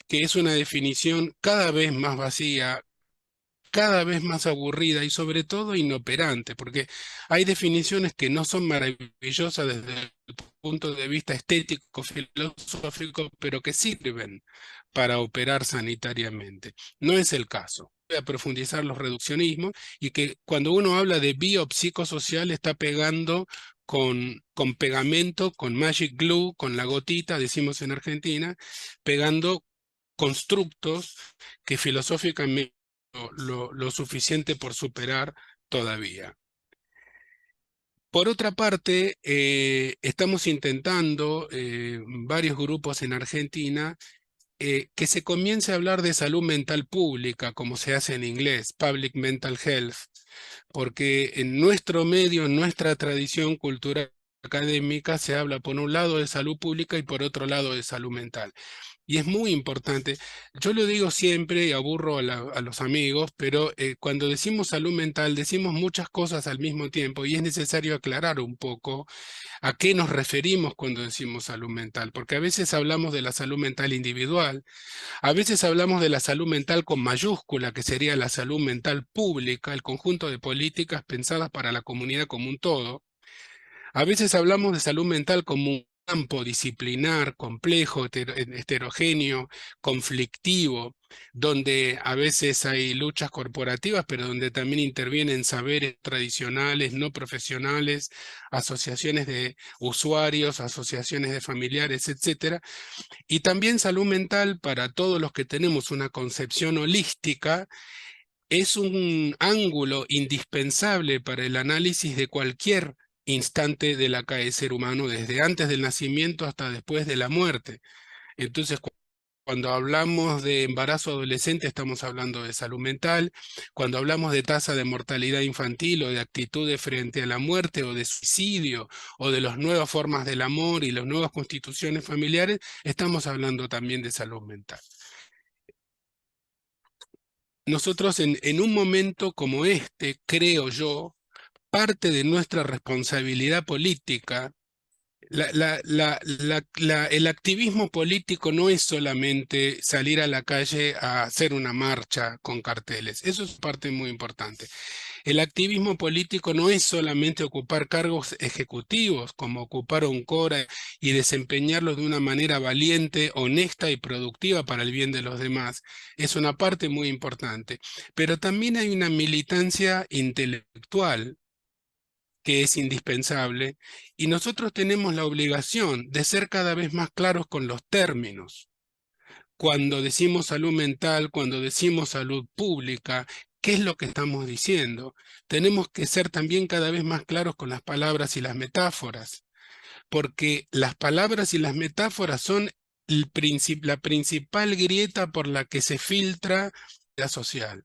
Speaker 6: que es una definición cada vez más vacía, cada vez más aburrida y sobre todo inoperante, porque hay definiciones que no son maravillosas desde el punto de vista estético, filosófico, pero que sirven para operar sanitariamente. No es el caso. Voy a profundizar los reduccionismos y que cuando uno habla de biopsicosocial está pegando con pegamento, con magic glue, con la gotita, decimos en Argentina, pegando constructos que filosóficamente lo suficiente por superar todavía. Por otra parte, estamos intentando, varios grupos en Argentina, que se comience a hablar de salud mental pública, como se hace en inglés, Public Mental Health, porque en nuestro medio, en nuestra tradición cultural académica, se habla por un lado de salud pública y por otro lado de salud mental. Y es muy importante. Yo lo digo siempre y aburro a los amigos, pero cuando decimos salud mental decimos muchas cosas al mismo tiempo y es necesario aclarar un poco a qué nos referimos cuando decimos salud mental, porque a veces hablamos de la salud mental individual, a veces hablamos de la salud mental con mayúscula, que sería la salud mental pública, el conjunto de políticas pensadas para la comunidad como un todo. A veces hablamos de salud mental como un campo disciplinar, complejo, heterogéneo, conflictivo, donde a veces hay luchas corporativas, pero donde también intervienen saberes tradicionales, no profesionales, asociaciones de usuarios, asociaciones de familiares, etcétera. Y también salud mental para todos los que tenemos una concepción holística. Es un ángulo indispensable para el análisis de cualquier instante de la del ser humano, desde antes del nacimiento hasta después de la muerte. Entonces, cuando hablamos de embarazo adolescente, estamos hablando de salud mental. Cuando hablamos de tasa de mortalidad infantil o de actitudes frente a la muerte o de suicidio o de las nuevas formas del amor y las nuevas constituciones familiares, estamos hablando también de salud mental. Nosotros en un momento como este, creo yo, parte de nuestra responsabilidad política, el activismo político no es solamente salir a la calle a hacer una marcha con carteles, eso es parte muy importante. El activismo político no es solamente ocupar cargos ejecutivos, como ocupar un CORA y desempeñarlos de una manera valiente, honesta y productiva para el bien de los demás. Es una parte muy importante. Pero también hay una militancia intelectual que es indispensable, y nosotros tenemos la obligación de ser cada vez más claros con los términos. Cuando decimos salud mental, cuando decimos salud pública, ¿qué es lo que estamos diciendo? Tenemos que ser también cada vez más claros con las palabras y las metáforas, porque las palabras y las metáforas son la principal grieta por la que se filtra la social.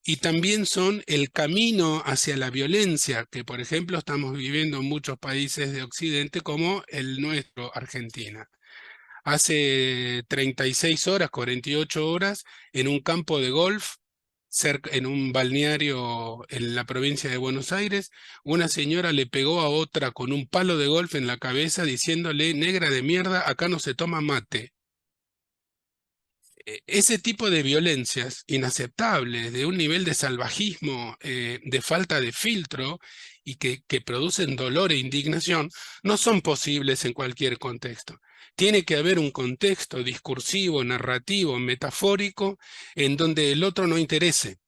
Speaker 6: Y también son el camino hacia la violencia, que por ejemplo estamos viviendo en muchos países de Occidente como el nuestro, Argentina. Hace 36 horas, 48 horas, en un campo de golf, en un balneario en la provincia de Buenos Aires, una señora le pegó a otra con un palo de golf en la cabeza diciéndole: negra de mierda, acá no se toma mate. Ese tipo de violencias inaceptables, de un nivel de salvajismo, de falta de filtro y que producen dolor e indignación, no son posibles en cualquier contexto. Tiene que haber un contexto discursivo, narrativo, metafórico, en donde el otro no interese.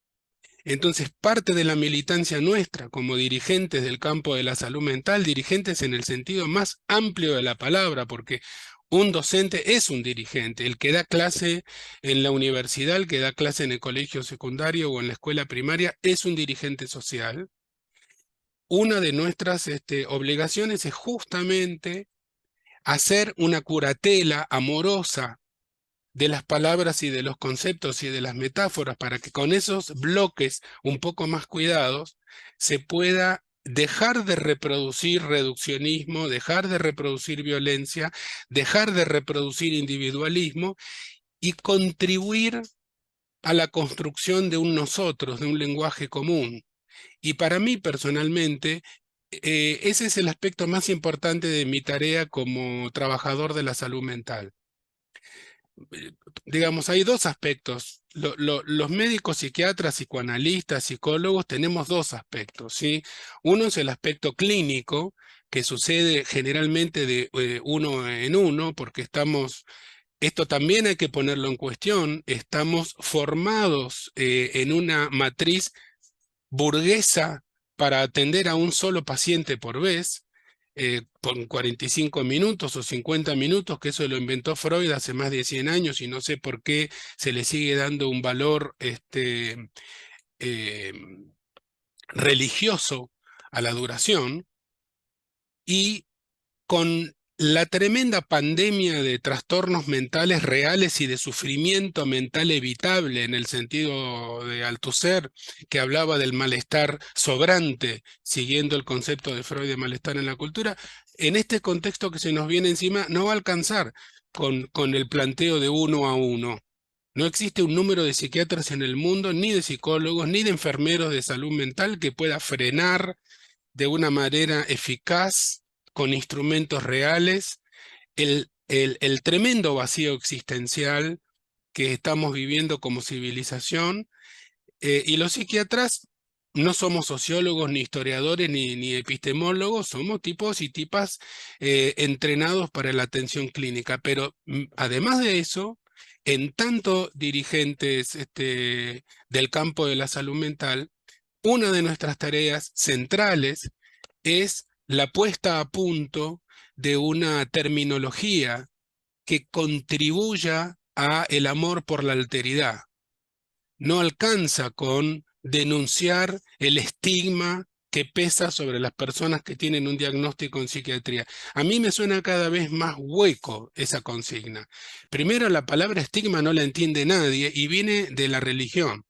Speaker 6: Entonces, parte de la militancia nuestra como dirigentes del campo de la salud mental, dirigentes en el sentido más amplio de la palabra, porque un docente es un dirigente, el que da clase en la universidad, el que da clase en el colegio secundario o en la escuela primaria, es un dirigente social. Una de nuestras obligaciones es justamente hacer una curatela amorosa de las palabras y de los conceptos y de las metáforas para que con esos bloques un poco más cuidados se pueda dejar de reproducir reduccionismo, dejar de reproducir violencia, dejar de reproducir individualismo y contribuir a la construcción de un nosotros, de un lenguaje común. Y para mí personalmente, ese es el aspecto más importante de mi tarea como trabajador de la salud mental. Digamos, hay dos aspectos. Los médicos, psiquiatras, psicoanalistas, psicólogos, tenemos dos aspectos, ¿sí? Uno es el aspecto clínico, que sucede generalmente de uno en uno, porque esto también hay que ponerlo en cuestión, estamos formados en una matriz burguesa para atender a un solo paciente por vez, por 45 minutos o 50 minutos, que eso lo inventó Freud hace más de 100 años y no sé por qué se le sigue dando un valor eh, religioso a la duración. Y con la tremenda pandemia de trastornos mentales reales y de sufrimiento mental evitable en el sentido de Althusser, que hablaba del malestar sobrante, siguiendo el concepto de Freud de malestar en la cultura, en este contexto que se nos viene encima no va a alcanzar con el planteo de 1 a 1. No existe un número de psiquiatras en el mundo, ni de psicólogos, ni de enfermeros de salud mental que pueda frenar de una manera eficaz, con instrumentos reales, el tremendo vacío existencial que estamos viviendo como civilización. Y los psiquiatras no somos sociólogos, ni historiadores, ni epistemólogos, somos tipos y tipas entrenados para la atención clínica. Pero además de eso, en tanto dirigentes del campo de la salud mental, una de nuestras tareas centrales es la puesta a punto de una terminología que contribuya a el amor por la alteridad. No alcanza con denunciar el estigma que pesa sobre las personas que tienen un diagnóstico en psiquiatría. A mí me suena cada vez más hueco esa consigna. Primero, la palabra estigma no la entiende nadie y viene de la religión,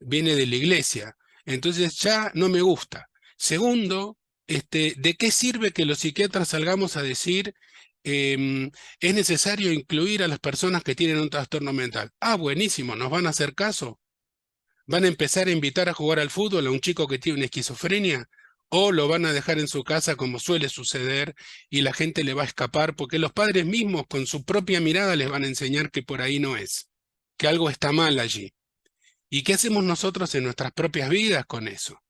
Speaker 6: viene de la iglesia. Entonces ya no me gusta. Segundo, ¿de qué sirve que los psiquiatras salgamos a decir es necesario incluir a las personas que tienen un trastorno mental? Ah, buenísimo, ¿nos van a hacer caso? ¿Van a empezar a invitar a jugar al fútbol a un chico que tiene una esquizofrenia? ¿O lo van a dejar en su casa como suele suceder y la gente le va a escapar porque los padres mismos con su propia mirada les van a enseñar que por ahí no es, que algo está mal allí? ¿Y qué hacemos nosotros en nuestras propias vidas con eso?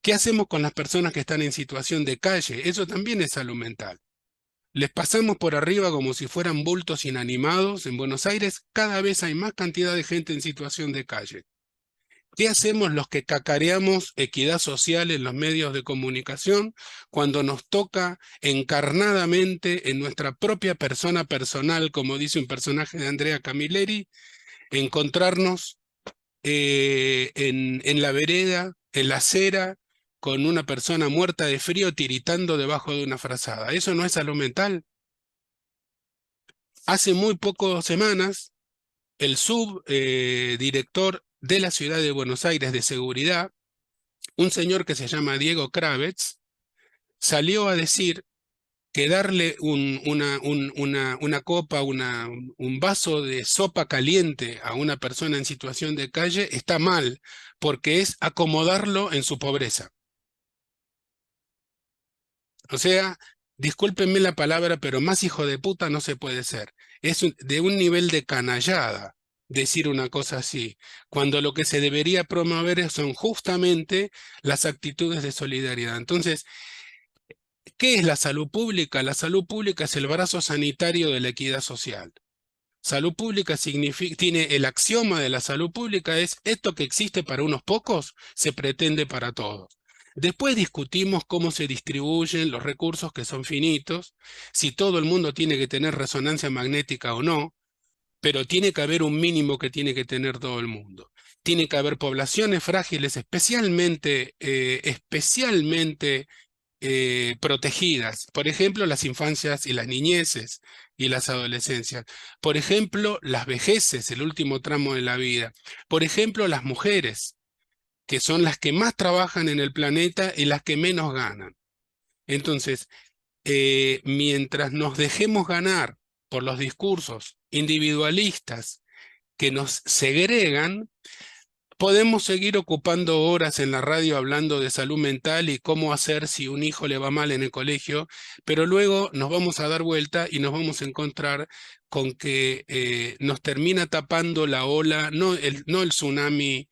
Speaker 6: ¿Qué hacemos con las personas que están en situación de calle? Eso también es salud mental. Les pasamos por arriba como si fueran bultos inanimados. En Buenos Aires cada vez hay más cantidad de gente en situación de calle. ¿Qué hacemos los que cacareamos equidad social en los medios de comunicación cuando nos toca encarnadamente en nuestra propia persona personal, como dice un personaje de Andrea Camilleri, encontrarnos en la vereda, en la acera, con una persona muerta de frío tiritando debajo de una frazada. ¿Eso no es salud mental? Hace muy pocas semanas, el subdirector de la ciudad de Buenos Aires de seguridad, un señor que se llama Diego Kravetz, salió a decir que darle una copa, un vaso de sopa caliente a una persona en situación de calle está mal, porque es acomodarlo en su pobreza. O sea, discúlpenme la palabra, pero más hijo de puta no se puede ser. Es de un nivel de canallada decir una cosa así, cuando lo que se debería promover son justamente las actitudes de solidaridad. Entonces, ¿qué es la salud pública? La salud pública es el brazo sanitario de la equidad social. Salud pública tiene el axioma de la salud pública es esto que existe para unos pocos, se pretende para todos. Después discutimos cómo se distribuyen los recursos que son finitos, si todo el mundo tiene que tener resonancia magnética o no, pero tiene que haber un mínimo que tiene que tener todo el mundo. Tiene que haber poblaciones frágiles, especialmente protegidas. Por ejemplo, las infancias y las niñeces y las adolescencias. Por ejemplo, las vejeces, el último tramo de la vida. Por ejemplo, las mujeres, que son las que más trabajan en el planeta y las que menos ganan. Entonces, mientras nos dejemos ganar por los discursos individualistas que nos segregan, podemos seguir ocupando horas en la radio hablando de salud mental y cómo hacer si un hijo le va mal en el colegio, pero luego nos vamos a dar vuelta y nos vamos a encontrar con que nos termina tapando la ola, no el tsunami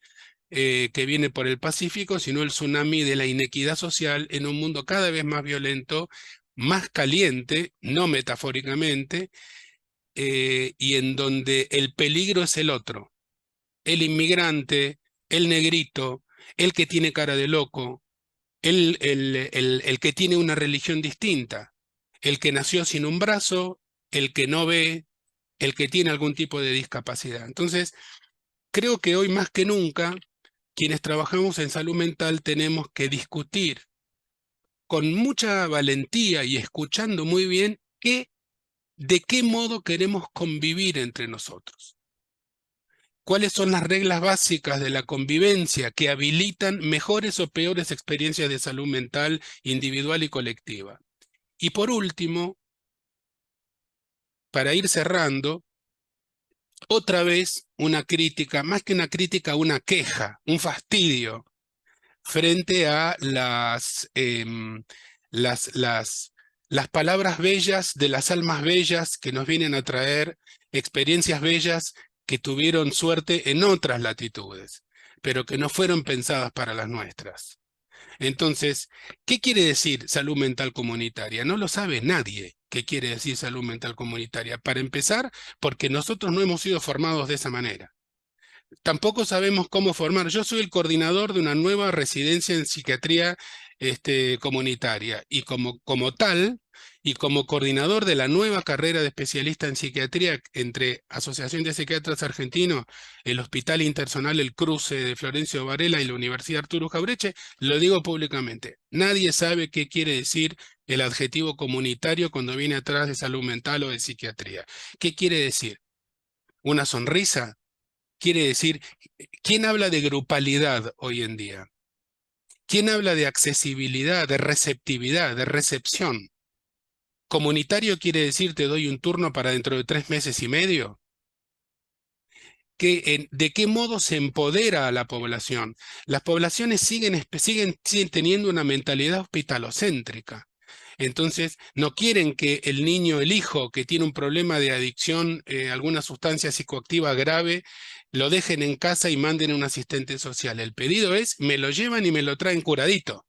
Speaker 6: que viene por el Pacífico, sino el tsunami de la inequidad social en un mundo cada vez más violento, más caliente, no metafóricamente, y en donde el peligro es el otro. El inmigrante, el negrito, el que tiene cara de loco, el que tiene una religión distinta, el que nació sin un brazo, el que no ve, el que tiene algún tipo de discapacidad. Entonces, creo que hoy más que nunca, quienes trabajamos en salud mental tenemos que discutir con mucha valentía y escuchando muy bien de qué modo queremos convivir entre nosotros. ¿Cuáles son las reglas básicas de la convivencia que habilitan mejores o peores experiencias de salud mental individual y colectiva? Y por último, para ir cerrando, otra vez una crítica, más que una crítica, una queja, un fastidio frente a las palabras bellas de las almas bellas que nos vienen a traer experiencias bellas que tuvieron suerte en otras latitudes, pero que no fueron pensadas para las nuestras. Entonces, ¿qué quiere decir salud mental comunitaria? No lo sabe nadie qué quiere decir salud mental comunitaria. Para empezar, porque nosotros no hemos sido formados de esa manera. Tampoco sabemos cómo formar. Yo soy el coordinador de una nueva residencia en psiquiatría comunitaria y como tal, y como coordinador de la nueva carrera de especialista en psiquiatría entre Asociación de Psiquiatras Argentinos, el Hospital Intersonal El Cruce de Florencio Varela y la Universidad Arturo Jauretche, lo digo públicamente. Nadie sabe qué quiere decir el adjetivo comunitario cuando viene atrás de salud mental o de psiquiatría. ¿Qué quiere decir? ¿Una sonrisa? Quiere decir, ¿quién habla de grupalidad hoy en día? ¿Quién habla de accesibilidad, de receptividad, de recepción? ¿Comunitario quiere decir te doy un turno para dentro de 3 meses y medio? ¿De qué modo se empodera a la población? Las poblaciones siguen teniendo una mentalidad hospitalocéntrica. Entonces, no quieren que el niño, el hijo que tiene un problema de adicción a alguna sustancia psicoactiva grave, lo dejen en casa y manden a un asistente social. El pedido es, me lo llevan y me lo traen curadito.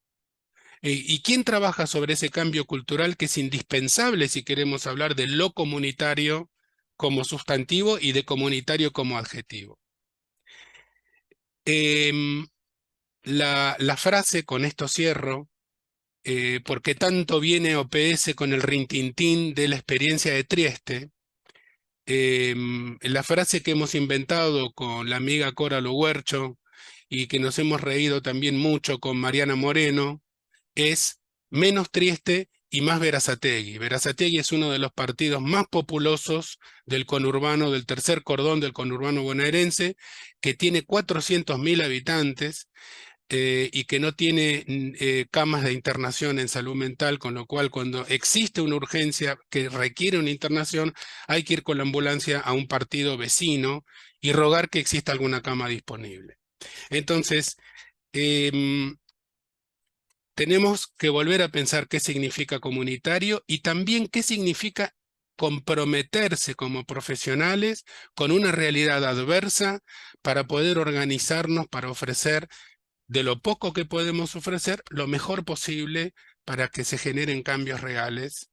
Speaker 6: ¿Y quién trabaja sobre ese cambio cultural que es indispensable si queremos hablar de lo comunitario como sustantivo y de comunitario como adjetivo? La frase, con esto cierro, porque tanto viene OPS con el rintintín de la experiencia de Trieste, La frase que hemos inventado con la amiga Cora Luguercho y que nos hemos reído también mucho con Mariana Moreno es menos Trieste y más Berazategui. Berazategui es uno de los partidos más populosos del conurbano, del tercer cordón del conurbano bonaerense, que tiene 400.000 habitantes y que no tiene camas de internación en salud mental, con lo cual cuando existe una urgencia que requiere una internación, hay que ir con la ambulancia a un partido vecino y rogar que exista alguna cama disponible. Entonces, tenemos que volver a pensar qué significa comunitario y también qué significa comprometerse como profesionales con una realidad adversa para poder organizarnos para ofrecer de lo poco que podemos ofrecer lo mejor posible para que se generen cambios reales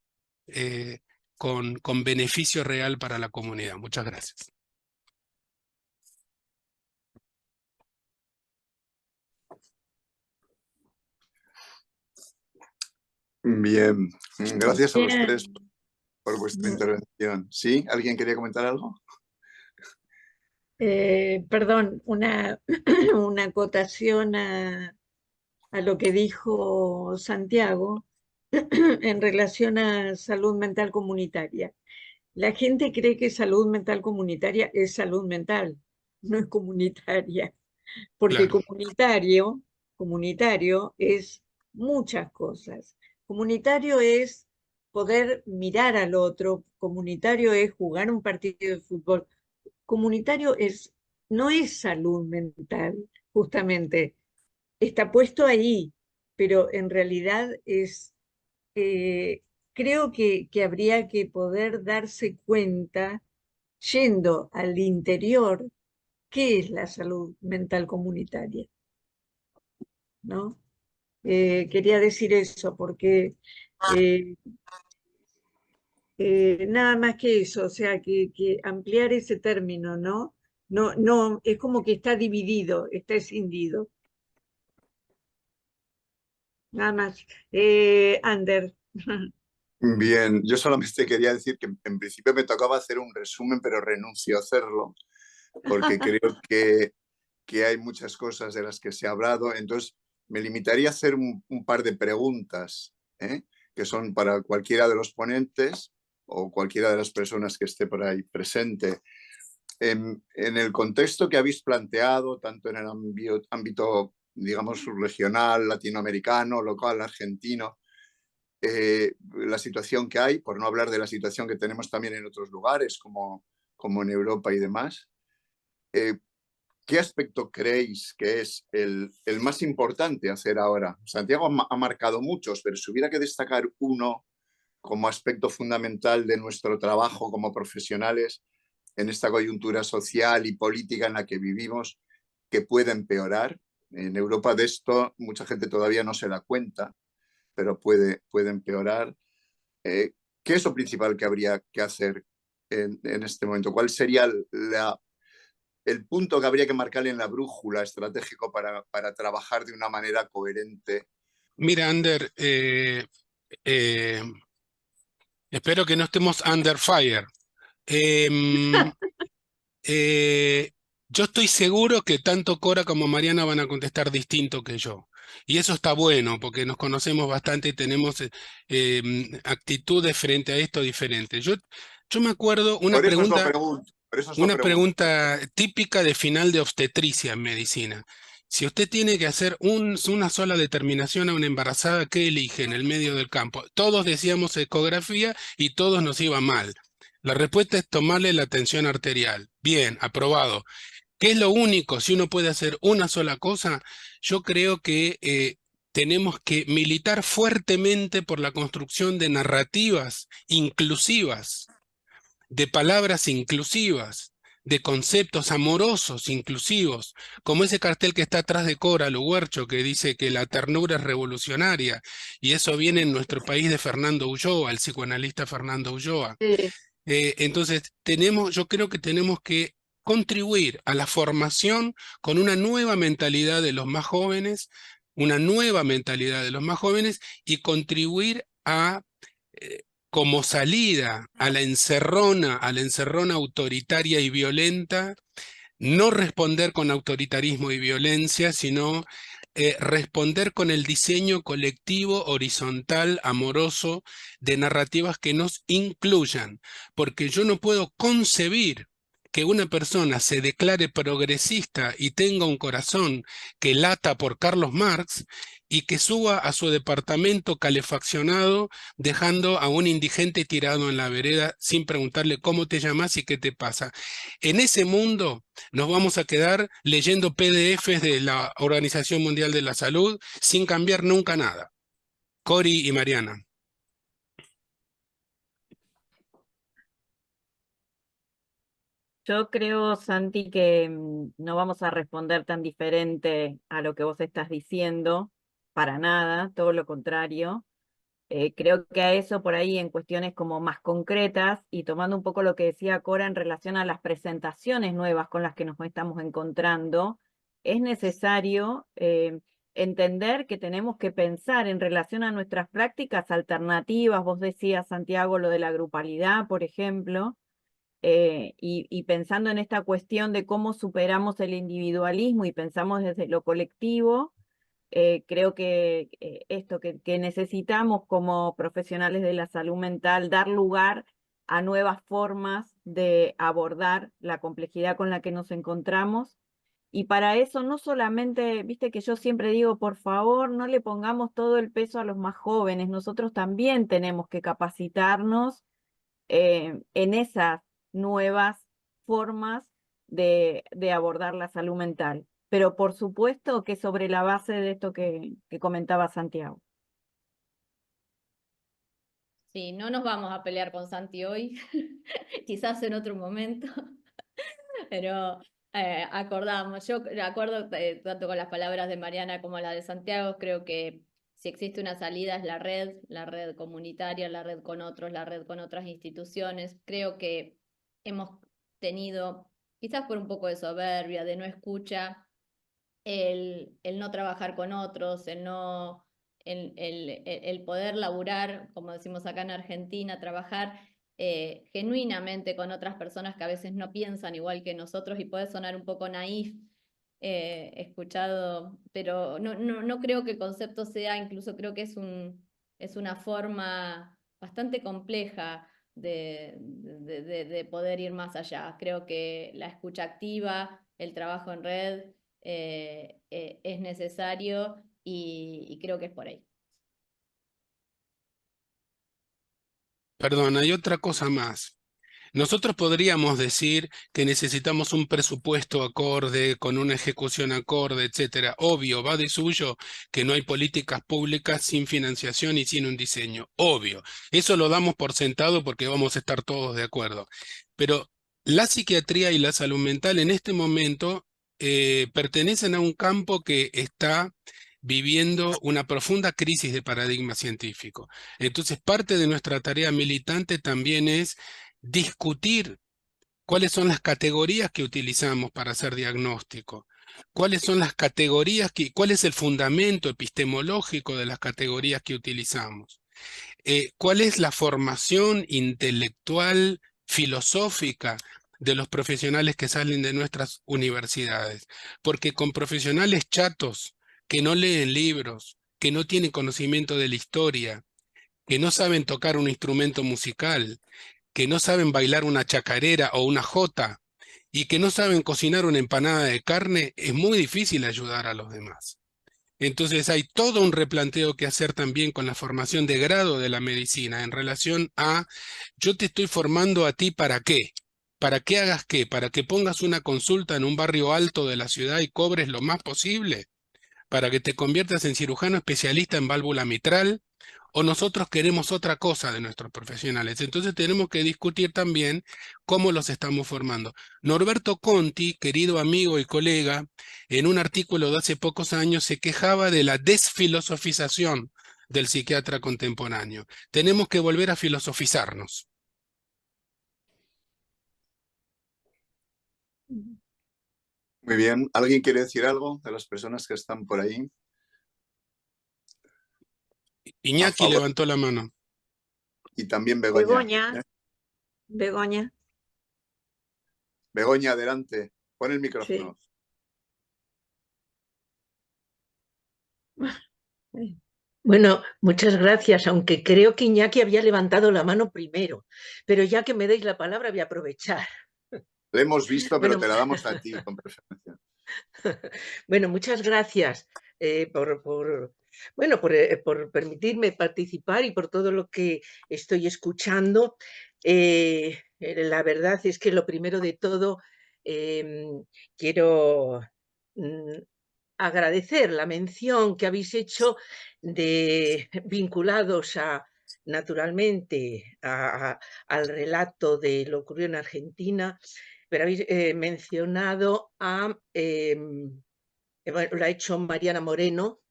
Speaker 6: con beneficio real para la comunidad. Muchas gracias.
Speaker 2: Bien, gracias a los
Speaker 1: Bien.
Speaker 2: tres por vuestra intervención. ¿Sí? ¿Alguien quería comentar algo?
Speaker 1: Perdón, una acotación a lo que dijo Santiago en relación a salud mental comunitaria. La gente cree que salud mental comunitaria es salud mental, no es comunitaria, porque
Speaker 6: Claro.
Speaker 1: comunitario es muchas cosas. Comunitario es poder mirar al otro, comunitario es jugar un partido de fútbol, comunitario no es salud mental, justamente. Está puesto ahí, pero en realidad creo que habría que poder darse cuenta, yendo al interior, qué es la salud mental comunitaria, ¿no? Quería decir eso, porque eh, nada más que eso, o sea, que ampliar ese término, ¿no? No, no, es como que está dividido, está escindido. Nada más. Ander.
Speaker 2: Bien, yo solamente quería decir que en principio me tocaba hacer un resumen, pero renuncio a hacerlo, porque creo que hay muchas cosas de las que se ha hablado. Entonces, me limitaría a hacer un par de preguntas, que son para cualquiera de los ponentes o cualquiera de las personas que esté por ahí presente. En el contexto que habéis planteado, tanto en el ámbito, digamos, regional, latinoamericano, local, argentino, la situación que hay, por no hablar de la situación que tenemos también en otros lugares, como en Europa y demás, ¿qué aspecto creéis que es el más importante hacer ahora? Santiago ha marcado muchos, pero si hubiera que destacar uno como aspecto fundamental de nuestro trabajo como profesionales en esta coyuntura social y política en la que vivimos, que puede empeorar. En Europa de esto mucha gente todavía no se da cuenta, pero puede empeorar. ¿Qué es lo principal que habría que hacer en este momento? ¿Cuál sería el punto que habría que marcarle en la brújula estratégico para trabajar de una manera coherente?
Speaker 6: Mira, Ander, espero que no estemos under fire. Yo estoy seguro que tanto Cora como Mariana van a contestar distinto que yo. Y eso está bueno, porque nos conocemos bastante y tenemos actitudes frente a esto diferentes. Yo me acuerdo
Speaker 2: Por eso os lo pregunto. Por eso os lo
Speaker 6: una
Speaker 2: pregunto.
Speaker 6: pregunta típica de final de obstetricia en medicina. Si usted tiene que hacer una sola determinación a una embarazada, ¿qué elige en el medio del campo? Todos decíamos ecografía y todos nos iba mal. La respuesta es tomarle la tensión arterial. Bien, aprobado. ¿Qué es lo único? Si uno puede hacer una sola cosa, yo creo que tenemos que militar fuertemente por la construcción de narrativas inclusivas, de palabras inclusivas, de conceptos amorosos inclusivos, como ese cartel que está atrás de Cora Luguercho, que dice que la ternura es revolucionaria, y eso viene en nuestro país de Fernando Ulloa, el psicoanalista Fernando Ulloa. Entonces, yo creo que tenemos que contribuir a la formación con una nueva mentalidad de los más jóvenes, una nueva mentalidad de los más jóvenes y contribuir a como salida a la encerrona autoritaria y violenta, no responder con autoritarismo y violencia, sino responder con el diseño colectivo, horizontal, amoroso, de narrativas que nos incluyan, porque yo no puedo concebir que una persona se declare progresista y tenga un corazón que lata por Carlos Marx y que suba a su departamento calefaccionado dejando a un indigente tirado en la vereda sin preguntarle cómo te llamas y qué te pasa. En ese mundo nos vamos a quedar leyendo PDFs de la Organización Mundial de la Salud sin cambiar nunca nada. Cori y Mariana.
Speaker 3: Yo creo, Santi, que no vamos a responder tan diferente a lo que vos estás diciendo, para nada, todo lo contrario. Creo que a eso por ahí en cuestiones como más concretas y tomando un poco lo que decía Cora en relación a las presentaciones nuevas con las que nos estamos encontrando, es necesario entender que tenemos que pensar en relación a nuestras prácticas alternativas. Vos decías, Santiago, lo de la grupalidad, por ejemplo, y pensando en esta cuestión de cómo superamos el individualismo y pensamos desde lo colectivo. Creo que esto que necesitamos como profesionales de la salud mental, dar lugar a nuevas formas de abordar la complejidad con la que nos encontramos. Y para eso no solamente, viste que yo siempre digo, por favor, no le pongamos todo el peso a los más jóvenes, nosotros también tenemos que capacitarnos en esas nuevas formas de abordar la salud mental. Pero por supuesto que sobre la base de esto que comentaba Santiago.
Speaker 5: Sí, no nos vamos a pelear con Santi hoy, quizás en otro momento, pero acordamos. Yo acuerdo tanto con las palabras de Mariana como las de Santiago. Creo que si existe una salida es la red comunitaria, la red con otros, la red con otras instituciones. Creo que hemos tenido, quizás por un poco de soberbia, de no escucha, el no trabajar con otros, el poder laburar, como decimos acá en Argentina, trabajar genuinamente con otras personas que a veces no piensan igual que nosotros, y puede sonar un poco naif, escuchado, pero no creo que el concepto sea, incluso creo que es una forma bastante compleja de poder ir más allá. Creo que la escucha activa, el trabajo en red, es necesario, y creo que es por ahí.
Speaker 6: Perdón, hay otra cosa más. Nosotros podríamos decir que necesitamos un presupuesto acorde, con una ejecución acorde, etcétera. Obvio, va de suyo que no hay políticas públicas sin financiación y sin un diseño. Obvio. Eso lo damos por sentado porque vamos a estar todos de acuerdo. Pero la psiquiatría y la salud mental en este momento pertenecen a un campo que está viviendo una profunda crisis de paradigma científico. Entonces, parte de nuestra tarea militante también es discutir cuáles son las categorías que utilizamos para hacer diagnóstico, cuáles son las categorías cuál es el fundamento epistemológico de las categorías que utilizamos, cuál es la formación intelectual, filosófica de los profesionales que salen de nuestras universidades, porque con profesionales chatos que no leen libros, que no tienen conocimiento de la historia, que no saben tocar un instrumento musical, que no saben bailar una chacarera o una jota y que no saben cocinar una empanada de carne, es muy difícil ayudar a los demás. Entonces hay todo un replanteo que hacer también con la formación de grado de la medicina en relación a, yo te estoy formando a ti ¿para qué? ¿Para qué hagas qué? ¿Para que pongas una consulta en un barrio alto de la ciudad y cobres lo más posible? ¿Para que te conviertas en cirujano especialista en válvula mitral? ¿O nosotros queremos otra cosa de nuestros profesionales? Entonces tenemos que discutir también cómo los estamos formando. Norberto Conti, querido amigo y colega, en un artículo de hace pocos años se quejaba de la desfilosofización del psiquiatra contemporáneo. Tenemos que volver a filosofizarnos.
Speaker 2: Muy bien. ¿Alguien quiere decir algo de las personas que están por ahí?
Speaker 6: Iñaki levantó la mano.
Speaker 2: y también Begoña.
Speaker 1: Begoña.
Speaker 2: Begoña, adelante. Pon el
Speaker 1: Sí.
Speaker 2: micrófono.
Speaker 7: Bueno, muchas gracias, aunque creo que Iñaki había levantado la mano primero, pero ya que me deis la palabra voy a aprovechar.
Speaker 2: Lo hemos visto, pero
Speaker 7: Bueno,
Speaker 2: te la damos a ti con preferencia.
Speaker 7: bueno, muchas gracias por permitirme participar y por todo lo que estoy escuchando. La verdad es que lo primero de todo quiero agradecer la mención que habéis hecho de vinculados naturalmente al relato de lo ocurrido en Argentina, pero habéis mencionado bueno, lo ha hecho Mariana Moreno,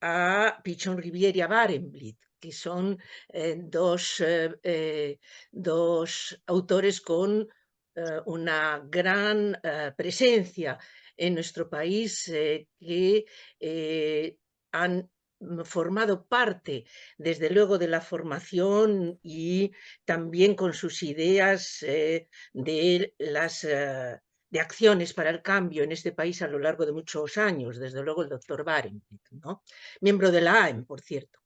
Speaker 7: a Pichón Rivière y a Barenblit, que son dos autores con una gran presencia en nuestro país, que han formado parte, desde luego, de la formación y también con sus ideas de acciones para el cambio en este país a lo largo de muchos años, desde luego el doctor Barenblit, ¿no? Miembro de la AEM, por cierto.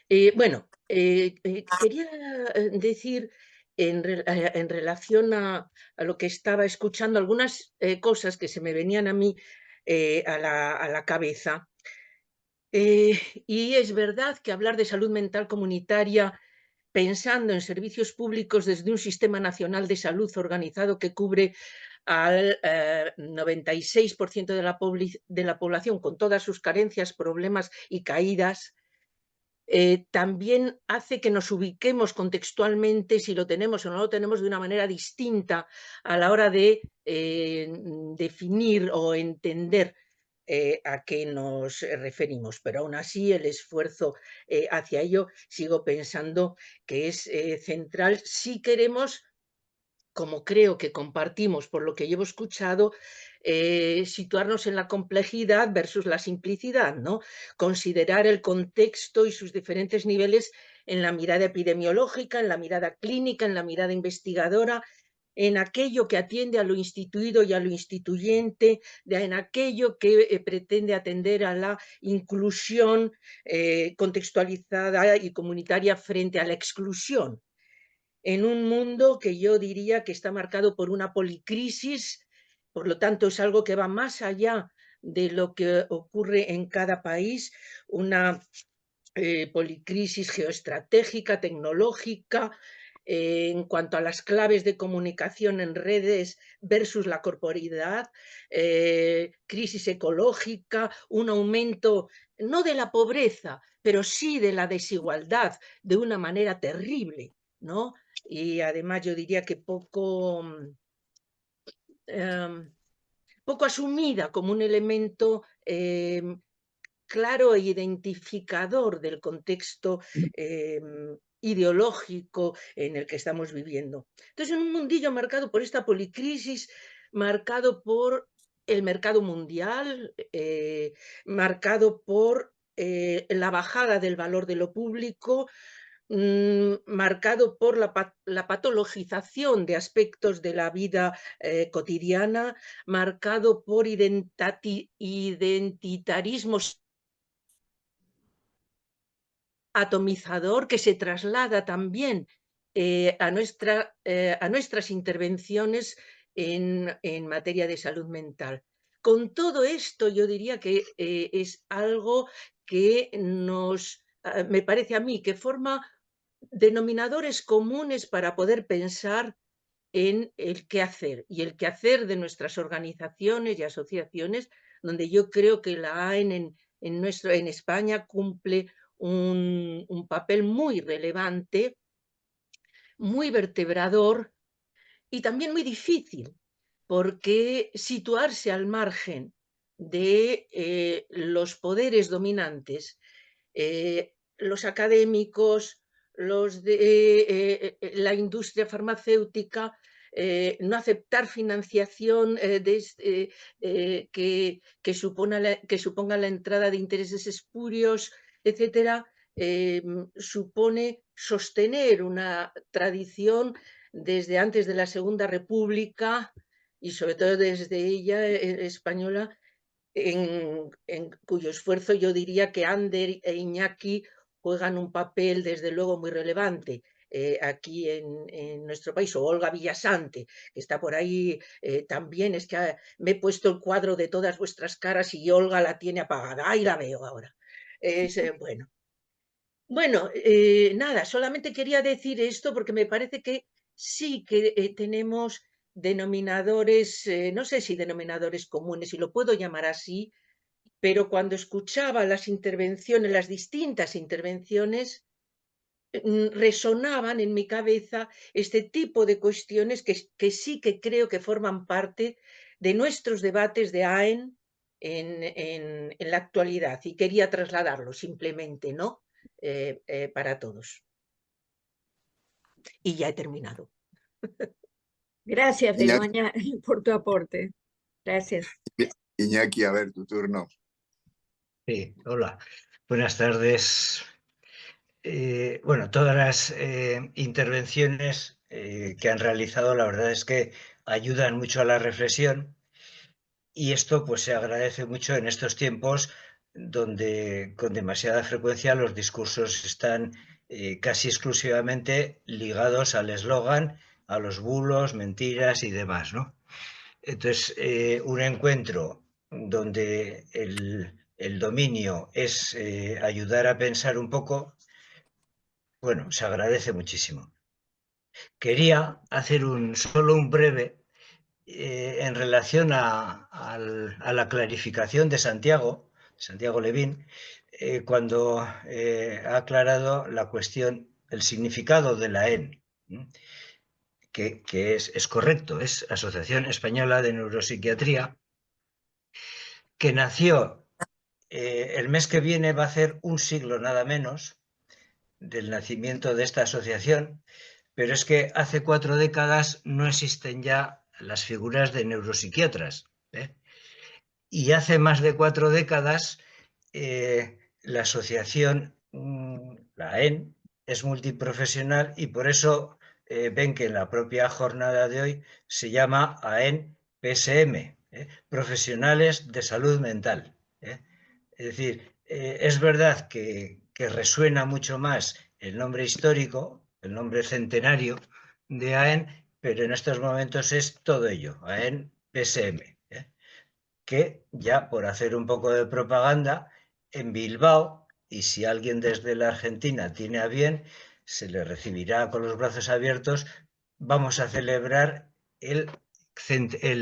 Speaker 7: Quería decir en relación a lo que estaba escuchando algunas cosas que se me venían a mí a la cabeza. Y es verdad que hablar de salud mental comunitaria pensando en servicios públicos desde un sistema nacional de salud organizado que cubre al 96% de la población con todas sus carencias, problemas y caídas, también hace que nos ubiquemos contextualmente, si lo tenemos o no lo tenemos, de una manera distinta a la hora de definir o entender a qué nos referimos, pero aún así el esfuerzo hacia ello sigo pensando que es central si queremos, como creo que compartimos por lo que llevo escuchado, situarnos en la complejidad versus la simplicidad, ¿no? Considerar el contexto y sus diferentes niveles en la mirada epidemiológica, en la mirada clínica, en la mirada investigadora, en aquello que atiende a lo instituido y a lo instituyente, en aquello que pretende atender a la inclusión contextualizada y comunitaria frente a la exclusión, en un mundo que yo diría que está marcado por una policrisis, por lo tanto es algo que va más allá de lo que ocurre en cada país, una policrisis geoestratégica, tecnológica, en cuanto a las claves de comunicación en redes versus la corporeidad, crisis ecológica, un aumento no de la pobreza, pero sí de la desigualdad de una manera terrible, ¿no? Y además yo diría que poco asumida como un elemento claro e identificador del contexto ideológico en el que estamos viviendo. Entonces, en un mundillo marcado por esta policrisis, marcado por el mercado mundial, marcado por la bajada del valor de lo público, marcado por la patologización de aspectos de la vida cotidiana, marcado por identitarismos atomizador que se traslada también a nuestras intervenciones en materia de salud mental. Con todo esto, yo diría que es algo que me parece a mí, que forma denominadores comunes para poder pensar en el qué hacer y el qué hacer de nuestras organizaciones y asociaciones, donde yo creo que la AEN en España cumple un papel muy relevante, muy vertebrador y también muy difícil, porque situarse al margen de los poderes dominantes, los académicos, los de la industria farmacéutica, no aceptar financiación que suponga la entrada de intereses espurios, etcétera, supone sostener una tradición desde antes de la Segunda República y sobre todo desde ella, española, en cuyo esfuerzo yo diría que Ander e Iñaki juegan un papel desde luego muy relevante aquí en nuestro país, o Olga Villasante, que está por ahí también. Es que me he puesto el cuadro de todas vuestras caras y Olga la tiene apagada, ahí la veo ahora. Bueno. Bueno, nada, solamente quería decir esto porque me parece que sí que tenemos denominadores, no sé si denominadores comunes, si lo puedo llamar así, pero cuando escuchaba las intervenciones, las distintas intervenciones, resonaban en mi cabeza este tipo de cuestiones que sí que creo que forman parte de nuestros debates de AEN en la actualidad, y quería trasladarlo simplemente, ¿no? Para todos. Y ya he terminado.
Speaker 1: Gracias,
Speaker 2: Iñaki,
Speaker 1: Begoña, por tu aporte. Gracias.
Speaker 2: Iñaki, a ver, tu turno.
Speaker 8: Sí, hola. Buenas tardes. Bueno, todas las intervenciones que han realizado, la verdad es que ayudan mucho a la reflexión, y esto pues se agradece mucho en estos tiempos donde con demasiada frecuencia los discursos están casi exclusivamente ligados al eslogan, a los bulos, mentiras y demás, ¿no? Entonces, un encuentro donde el dominio es ayudar a pensar un poco, bueno, se agradece muchísimo. Quería hacer solo un breve en relación a la clarificación de Santiago Levín, cuando ha aclarado la cuestión, el significado de la EN, que es correcto, es Asociación Española de Neuropsiquiatría, que nació, el mes que viene va a hacer un siglo nada menos del nacimiento de esta asociación, pero es que hace 4 décadas no existen ya las figuras de neuropsiquiatras, ¿eh? Y hace más de 4 décadas la asociación, la AEN, es multiprofesional, y por eso ven que en la propia jornada de hoy se llama AEN PSM, Profesionales de Salud Mental. Es decir, es verdad que resuena mucho más el nombre histórico, el nombre centenario de AEN, pero en estos momentos es todo ello, AEN PSM, que ya por hacer un poco de propaganda, en Bilbao, y si alguien desde la Argentina tiene a bien, se le recibirá con los brazos abiertos, vamos a celebrar el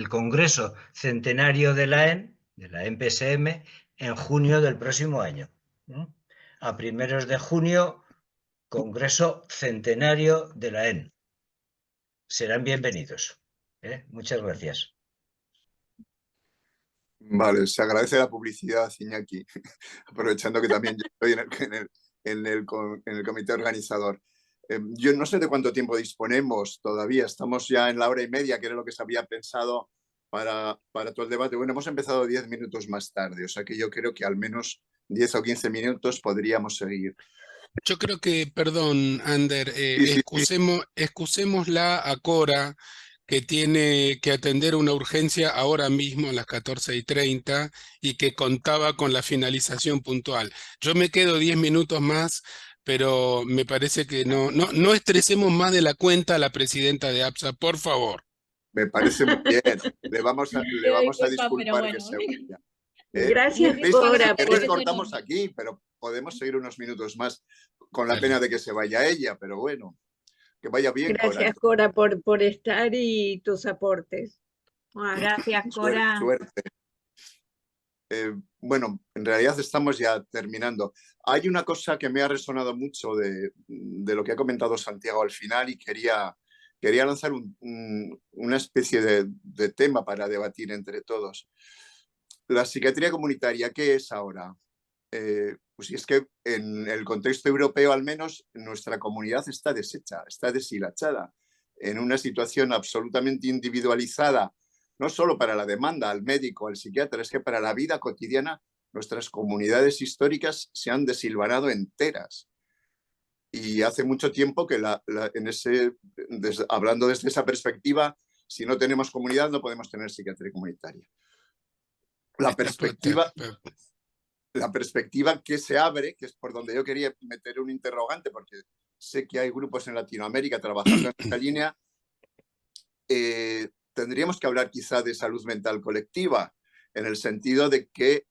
Speaker 8: Congreso Centenario de la EN-PSM, en junio del próximo año. A primeros de junio, Congreso Centenario de la EN. Serán bienvenidos. Muchas gracias.
Speaker 2: Vale, se agradece la publicidad, Iñaki, aprovechando que también yo estoy en el comité organizador. Yo no sé de cuánto tiempo disponemos todavía, estamos ya en la hora y media, que era lo que se había pensado para todo el debate. Bueno, hemos empezado 10 minutos más tarde, o sea que yo creo que al menos 10 o 15 minutos podríamos seguir.
Speaker 6: Yo creo que, perdón, Ander,
Speaker 2: Sí.
Speaker 6: excusémosla a Cora, que tiene que atender una urgencia ahora mismo a las 14:30 y que contaba con la finalización puntual. Yo me quedo 10 minutos más, pero me parece que no estresemos más de la cuenta a la presidenta de APSA, por favor.
Speaker 2: Me parece muy bien. Le vamos a
Speaker 5: Disculpa, pero
Speaker 2: disculpar que
Speaker 5: bueno.
Speaker 2: se vaya.
Speaker 1: Gracias,
Speaker 2: Si
Speaker 1: Cora,
Speaker 2: queréis, cortamos aquí, pero podemos seguir unos minutos más con la pena de que se vaya ella, pero bueno, que vaya bien,
Speaker 1: gracias,
Speaker 2: Cora.
Speaker 1: Cora, por estar y tus aportes.
Speaker 3: Gracias, Cora.
Speaker 2: Suerte. Bueno, en realidad estamos ya terminando. Hay una cosa que me ha resonado mucho de lo que ha comentado Santiago al final, y quería lanzar una especie de tema para debatir entre todos. La psiquiatría comunitaria, ¿qué es ahora? Pues es que en el contexto europeo, al menos, nuestra comunidad está deshecha, está deshilachada, en una situación absolutamente individualizada, no solo para la demanda al médico, al psiquiatra, es que para la vida cotidiana nuestras comunidades históricas se han deshilvanado enteras. Y hace mucho tiempo que hablando desde esa perspectiva, si no tenemos comunidad no podemos tener psiquiatría comunitaria. La perspectiva que se abre, que es por donde yo quería meter un interrogante, porque sé que hay grupos en Latinoamérica trabajando en esta línea, tendríamos que hablar quizá de salud mental colectiva, en el sentido de que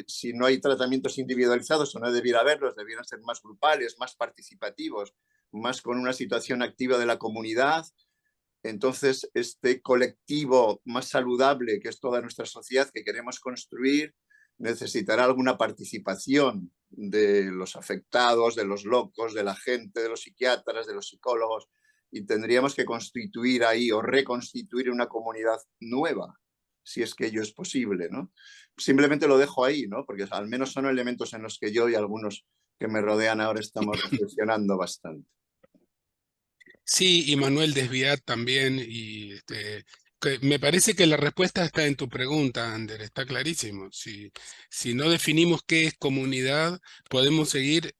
Speaker 2: si no hay tratamientos individualizados o no debiera haberlos, debieran ser más grupales, más participativos, más con una situación activa de la comunidad. Entonces, este colectivo más saludable, que es toda nuestra sociedad que queremos construir, necesitará alguna participación de los afectados, de los locos, de la gente, de los psiquiatras, de los psicólogos, y tendríamos que constituir ahí o reconstituir una comunidad nueva, si es que ello es posible, ¿no? Simplemente lo dejo ahí, ¿no? Porque al menos son elementos en los que yo y algunos que me rodean ahora estamos reflexionando bastante.
Speaker 6: Sí, y Manuel Desviat también, y me parece que la respuesta está en tu pregunta, Ander, está clarísimo. Si no definimos qué es comunidad, podemos seguir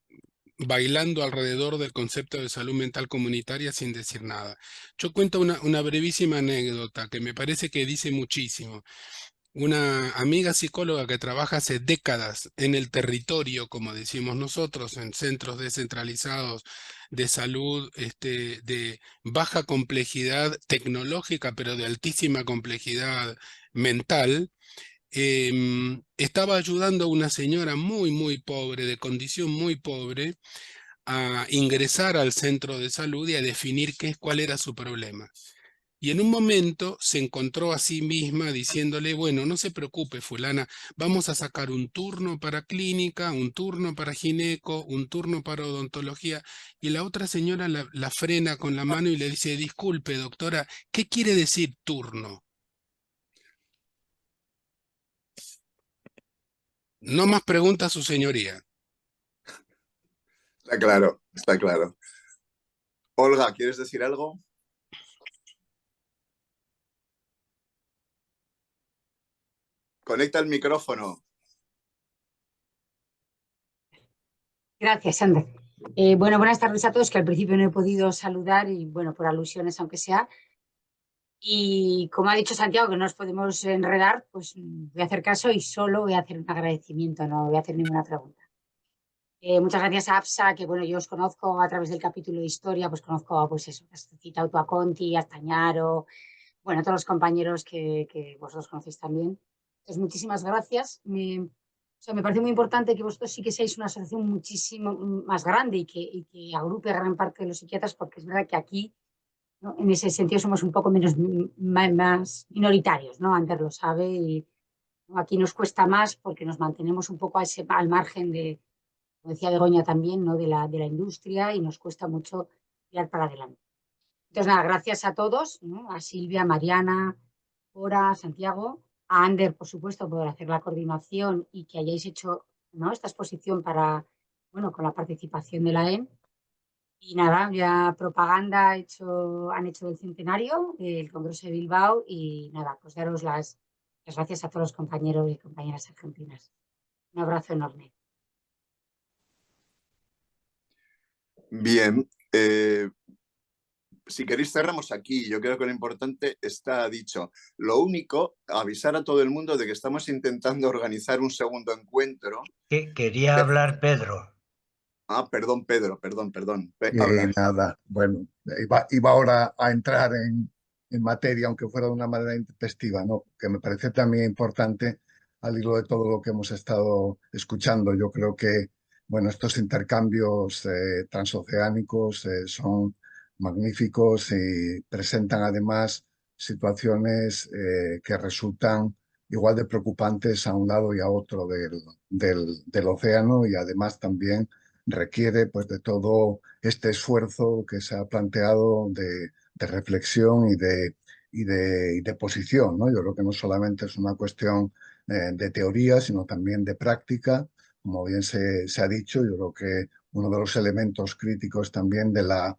Speaker 6: bailando alrededor del concepto de salud mental comunitaria sin decir nada. Yo cuento una brevísima anécdota que me parece que dice muchísimo. Una amiga psicóloga que trabaja hace décadas en el territorio, como decimos nosotros, en centros descentralizados de salud, de baja complejidad tecnológica, pero de altísima complejidad mental, estaba ayudando a una señora muy pobre, de condición muy pobre, a ingresar al centro de salud y a definir cuál era su problema. Y en un momento se encontró a sí misma diciéndole, bueno, no se preocupe, fulana, vamos a sacar un turno para clínica, un turno para gineco, un turno para odontología. Y la otra señora la frena con la mano y le dice, disculpe, doctora, ¿qué quiere decir turno? No más preguntas, su señoría.
Speaker 2: Está claro, está claro. Olga, ¿quieres decir algo? Conecta el micrófono.
Speaker 9: Gracias, Ander. Bueno, buenas tardes a todos, que al principio no he podido saludar y, bueno, por alusiones, aunque sea. Y como ha dicho Santiago, que no nos podemos enredar, pues voy a hacer caso y solo voy a hacer un agradecimiento, no voy a hacer ninguna pregunta. Muchas gracias a APSA, que bueno, yo os conozco a través del capítulo de historia, pues conozco pues eso, cita a Conti, a Stañaro, bueno, todos los compañeros que vosotros conocéis también. Entonces, muchísimas gracias. Me parece muy importante que vosotros sí que seáis una asociación muchísimo más grande y que agrupe a gran parte de los psiquiatras, porque es verdad que aquí, ¿no?, en ese sentido somos un poco más minoritarios, ¿no? Ander lo sabe, y ¿no?, aquí nos cuesta más porque nos mantenemos un poco al margen de, como decía Begoña también, ¿no?, de la industria, y nos cuesta mucho tirar para adelante. Entonces, nada, gracias a todos, ¿no?, a Silvia, Mariana, Cora, Santiago, a Ander, por supuesto, por hacer la coordinación y que hayáis hecho, ¿no?, esta exposición para, bueno, con la participación de la EM. Y nada, ya propaganda han hecho del centenario, del Congreso de Bilbao, y nada, pues daros las gracias a todos los compañeros y compañeras argentinas. Un abrazo enorme.
Speaker 2: Bien, si queréis cerramos aquí. Yo creo que lo importante está dicho. Lo único, avisar a todo el mundo de que estamos intentando organizar un segundo encuentro.
Speaker 8: Quería hablar Pedro.
Speaker 2: Ah, perdón, Pedro, perdón.
Speaker 10: Nada, bueno, iba ahora a entrar en materia, aunque fuera de una manera intempestiva, ¿no? Que me parece también importante al hilo de todo lo que hemos estado escuchando. Yo creo que, bueno, estos intercambios transoceánicos son magníficos y presentan además situaciones que resultan igual de preocupantes a un lado y a otro del océano, y además también requiere pues de todo este esfuerzo que se ha planteado de reflexión y de posición, ¿no? Yo creo que no solamente es una cuestión de teoría, sino también de práctica. Como bien se ha dicho, yo creo que uno de los elementos críticos también de la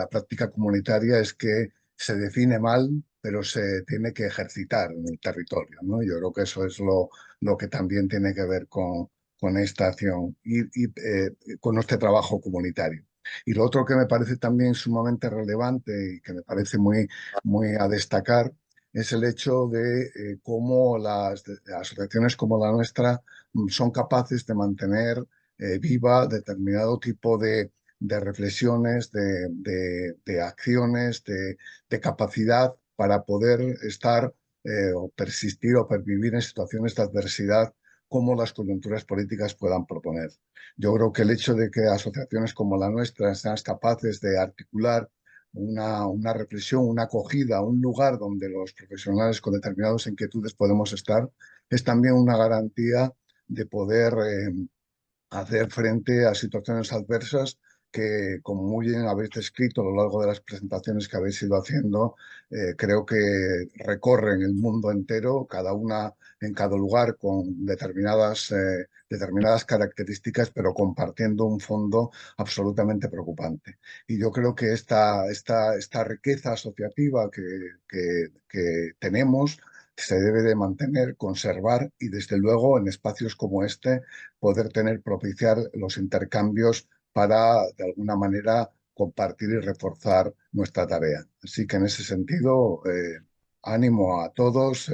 Speaker 10: práctica comunitaria es que se define mal pero se tiene que ejercitar en el territorio, ¿no? Yo creo que eso es lo que también tiene que ver con esta acción y con este trabajo comunitario. Y lo otro que me parece también sumamente relevante y que me parece muy a destacar es el hecho de cómo las asociaciones como la nuestra son capaces de mantener viva determinado tipo de reflexiones, de acciones, de capacidad para poder estar o persistir o pervivir en situaciones de adversidad como las coyunturas políticas puedan proponer. Yo creo que el hecho de que asociaciones como la nuestra sean capaces de articular una reflexión, una acogida, un lugar donde los profesionales con determinadas inquietudes podemos estar, es también una garantía de poder hacer frente a situaciones adversas que, como muy bien habéis descrito a lo largo de las presentaciones que habéis ido haciendo, creo que recorren el mundo entero, cada una en cada lugar con determinadas características, pero compartiendo un fondo absolutamente preocupante. Y yo creo que esta riqueza asociativa que tenemos se debe de mantener, conservar y, desde luego, en espacios como este, poder propiciar los intercambios para, de alguna manera, compartir y reforzar nuestra tarea. Así que, en ese sentido, ánimo a todos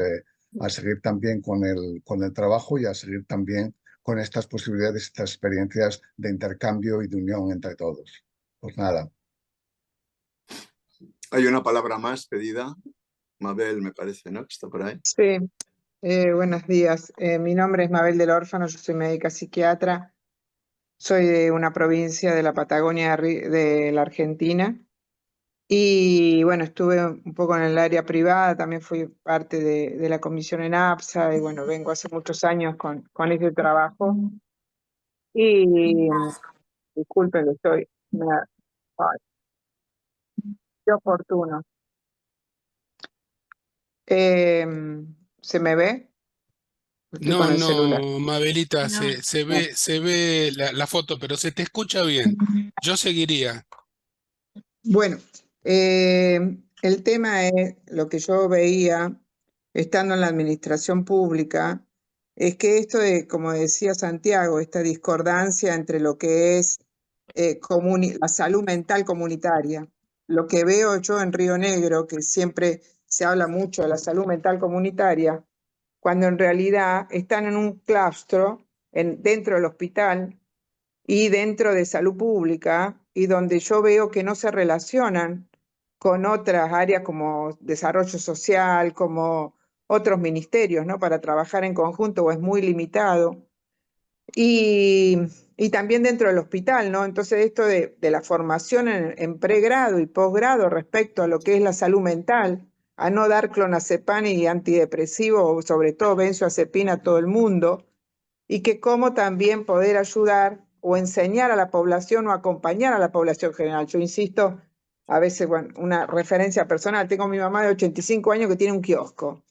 Speaker 10: a seguir también con el trabajo y a seguir también con estas posibilidades, estas experiencias de intercambio y de unión entre todos. Pues nada.
Speaker 2: Hay una palabra más pedida. Mabel, me parece, ¿no? Que está por ahí.
Speaker 11: Sí, buenos días. Mi nombre es Mabel del Órfano, yo soy médica psiquiatra. Soy de una provincia de la Patagonia de la Argentina. Y bueno, estuve un poco en el área privada, también fui parte de la comisión en APSA y bueno, vengo hace muchos años con este trabajo. Y disculpen que estoy... ay, qué oportuno. ¿Se me ve? Estoy con el celular.
Speaker 6: No, Mabelita, se ve la foto, pero se te escucha bien. Yo seguiría.
Speaker 11: Bueno, el tema es lo que yo veía estando en la administración pública, es que esto de, como decía Santiago, esta discordancia entre lo que es la salud mental comunitaria. Lo que veo yo en Río Negro, que siempre se habla mucho de la salud mental comunitaria, cuando en realidad están en un claustro dentro del hospital y dentro de salud pública, y donde yo veo que no se relacionan con otras áreas como desarrollo social, como otros ministerios, ¿no? Para trabajar en conjunto, o es muy limitado. Y también dentro del hospital, ¿no? Entonces esto de la formación en pregrado y posgrado respecto a lo que es la salud mental, a no dar clonazepam y antidepresivo, sobre todo benzoazepina a todo el mundo, y que cómo también poder ayudar o enseñar a la población o acompañar a la población general. Yo insisto, a veces, bueno, una referencia personal, tengo a mi mamá de 85 años que tiene un kiosco,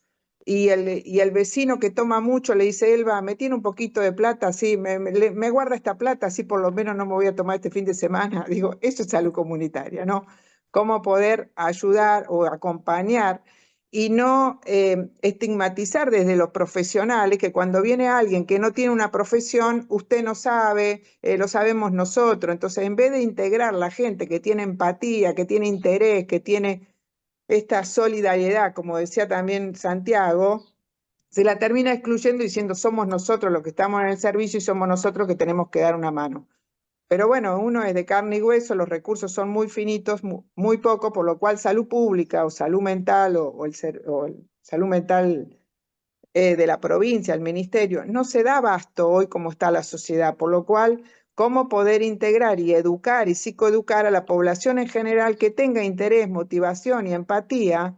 Speaker 11: y el vecino que toma mucho le dice, Elba, me tiene un poquito de plata, sí, me guarda esta plata, así por lo menos no me voy a tomar este fin de semana. Digo, eso es salud comunitaria, ¿no? Cómo poder ayudar o acompañar y no estigmatizar desde los profesionales, que cuando viene alguien que no tiene una profesión, usted no sabe, lo sabemos nosotros. Entonces, en vez de integrar la gente que tiene empatía, que tiene interés, que tiene esta solidaridad, como decía también Santiago, se la termina excluyendo diciendo somos nosotros los que estamos en el servicio y somos nosotros que tenemos que dar una mano. Pero bueno, uno es de carne y hueso, los recursos son muy finitos, muy poco, por lo cual salud pública o salud mental o el salud mental de la provincia, el ministerio, no se da abasto hoy como está la sociedad, por lo cual cómo poder integrar y educar y psicoeducar a la población en general que tenga interés, motivación y empatía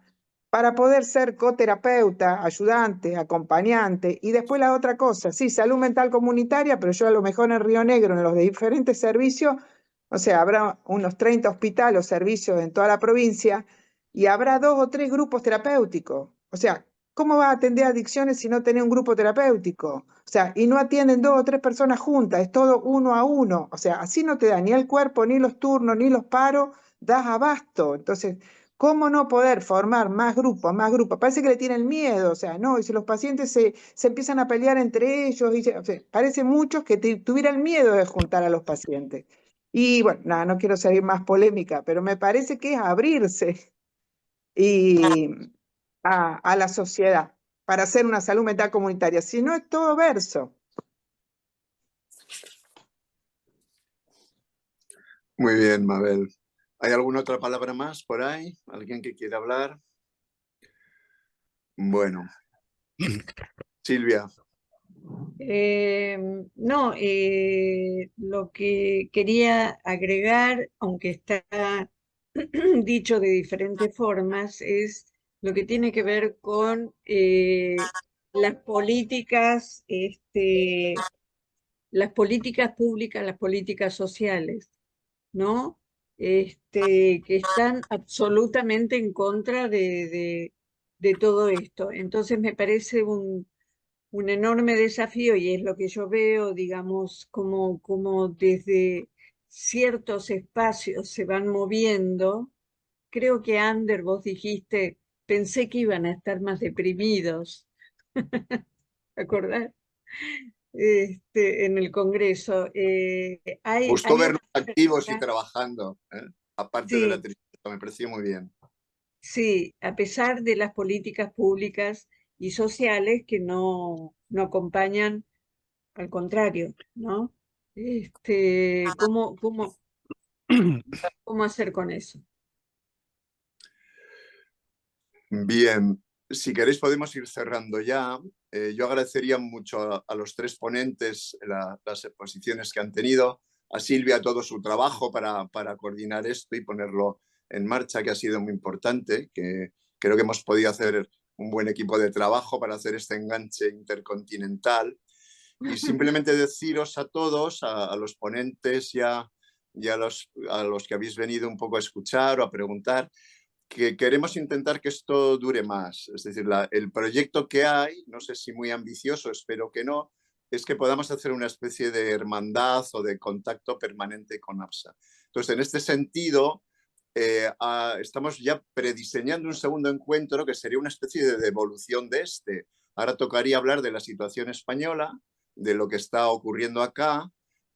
Speaker 11: para poder ser coterapeuta, ayudante, acompañante. Y después la otra cosa, sí, salud mental comunitaria, pero yo a lo mejor en Río Negro, en los diferentes servicios, o sea, habrá unos 30 hospitales o servicios en toda la provincia y habrá 2 o 3 grupos terapéuticos. O sea, ¿cómo va a atender adicciones si no tiene un grupo terapéutico? O sea, y no atienden 2 o 3 personas juntas, es todo uno a uno. O sea, así no te da ni el cuerpo, ni los turnos, ni los paros, das abasto. Entonces, ¿Cómo no poder formar más grupos, más grupos? Parece que le tienen miedo, o sea, no, y si los pacientes se empiezan a pelear entre ellos, o sea, parece muchos que tuvieran miedo de juntar a los pacientes. Y bueno, nada, no quiero salir más polémica, pero me parece que es abrirse a la sociedad para hacer una salud mental comunitaria, si no es todo verso.
Speaker 2: Muy bien, Mabel. ¿Hay alguna otra palabra más por ahí? ¿Alguien que quiera hablar? Bueno. Silvia.
Speaker 1: No, lo que quería agregar, aunque está dicho de diferentes formas, es lo que tiene que ver con las políticas públicas, las políticas sociales, ¿no? Que están absolutamente en contra de todo esto. Entonces me parece un enorme desafío y es lo que yo veo, digamos, como desde ciertos espacios se van moviendo. Creo que Ander, vos dijiste, pensé que iban a estar más deprimidos. ¿Te acordás? En el Congreso.
Speaker 2: Gustó
Speaker 1: Hay
Speaker 2: vernos
Speaker 1: otra
Speaker 2: activos y
Speaker 1: realidad.
Speaker 2: trabajando, aparte de la
Speaker 1: Sí,
Speaker 2: tristeza, me pareció muy bien.
Speaker 1: sí, a pesar de las políticas públicas y sociales que no acompañan, al contrario, ¿no? ¿Cómo hacer con eso?
Speaker 2: Bien, si queréis podemos ir cerrando ya. Yo agradecería mucho a los tres ponentes las exposiciones que han tenido, a Silvia todo su trabajo para coordinar esto y ponerlo en marcha, que ha sido muy importante, que creo que hemos podido hacer un buen equipo de trabajo para hacer este enganche intercontinental. Y simplemente deciros a todos, a los ponentes y a los que habéis venido un poco a escuchar o a preguntar, que queremos intentar que esto dure más. Es decir, el proyecto que hay, no sé si muy ambicioso, espero que no, es que podamos hacer una especie de hermandad o de contacto permanente con APSA. Entonces, en este sentido, estamos ya prediseñando un segundo encuentro que sería una especie de devolución de este. Ahora tocaría hablar de la situación española, de lo que está ocurriendo acá,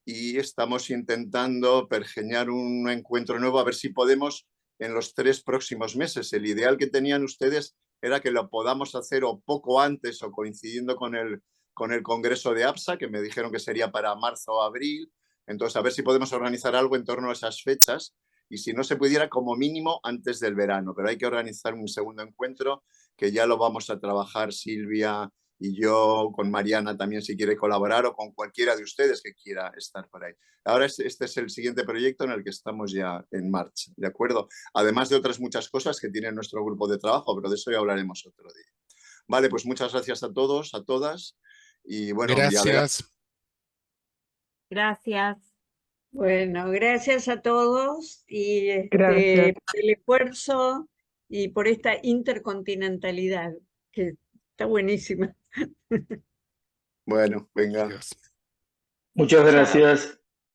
Speaker 2: y estamos intentando pergeñar un encuentro nuevo, a ver si podemos en los 3 próximos meses. El ideal que tenían ustedes era que lo podamos hacer o poco antes o coincidiendo con el Congreso de APSA, que me dijeron que sería para marzo o abril. Entonces, a ver si podemos organizar algo en torno a esas fechas y si no se pudiera, como mínimo antes del verano. Pero hay que organizar un segundo encuentro que ya lo vamos a trabajar Silvia y yo, con Mariana también si quiere colaborar o con cualquiera de ustedes que quiera estar por ahí. Ahora este es el siguiente proyecto en el que estamos ya en marcha, ¿de acuerdo? Además de otras muchas cosas que tiene nuestro grupo de trabajo, pero de eso ya hablaremos otro día. Vale, pues muchas gracias a todos, a todas. Y bueno,
Speaker 6: Gracias.
Speaker 3: Gracias.
Speaker 1: Bueno, gracias a todos y
Speaker 11: Gracias.
Speaker 1: por el esfuerzo y por esta intercontinentalidad, que está buenísima.
Speaker 2: Bueno, venga.
Speaker 6: Adiós.
Speaker 12: Muchas
Speaker 1: Chao.
Speaker 12: gracias.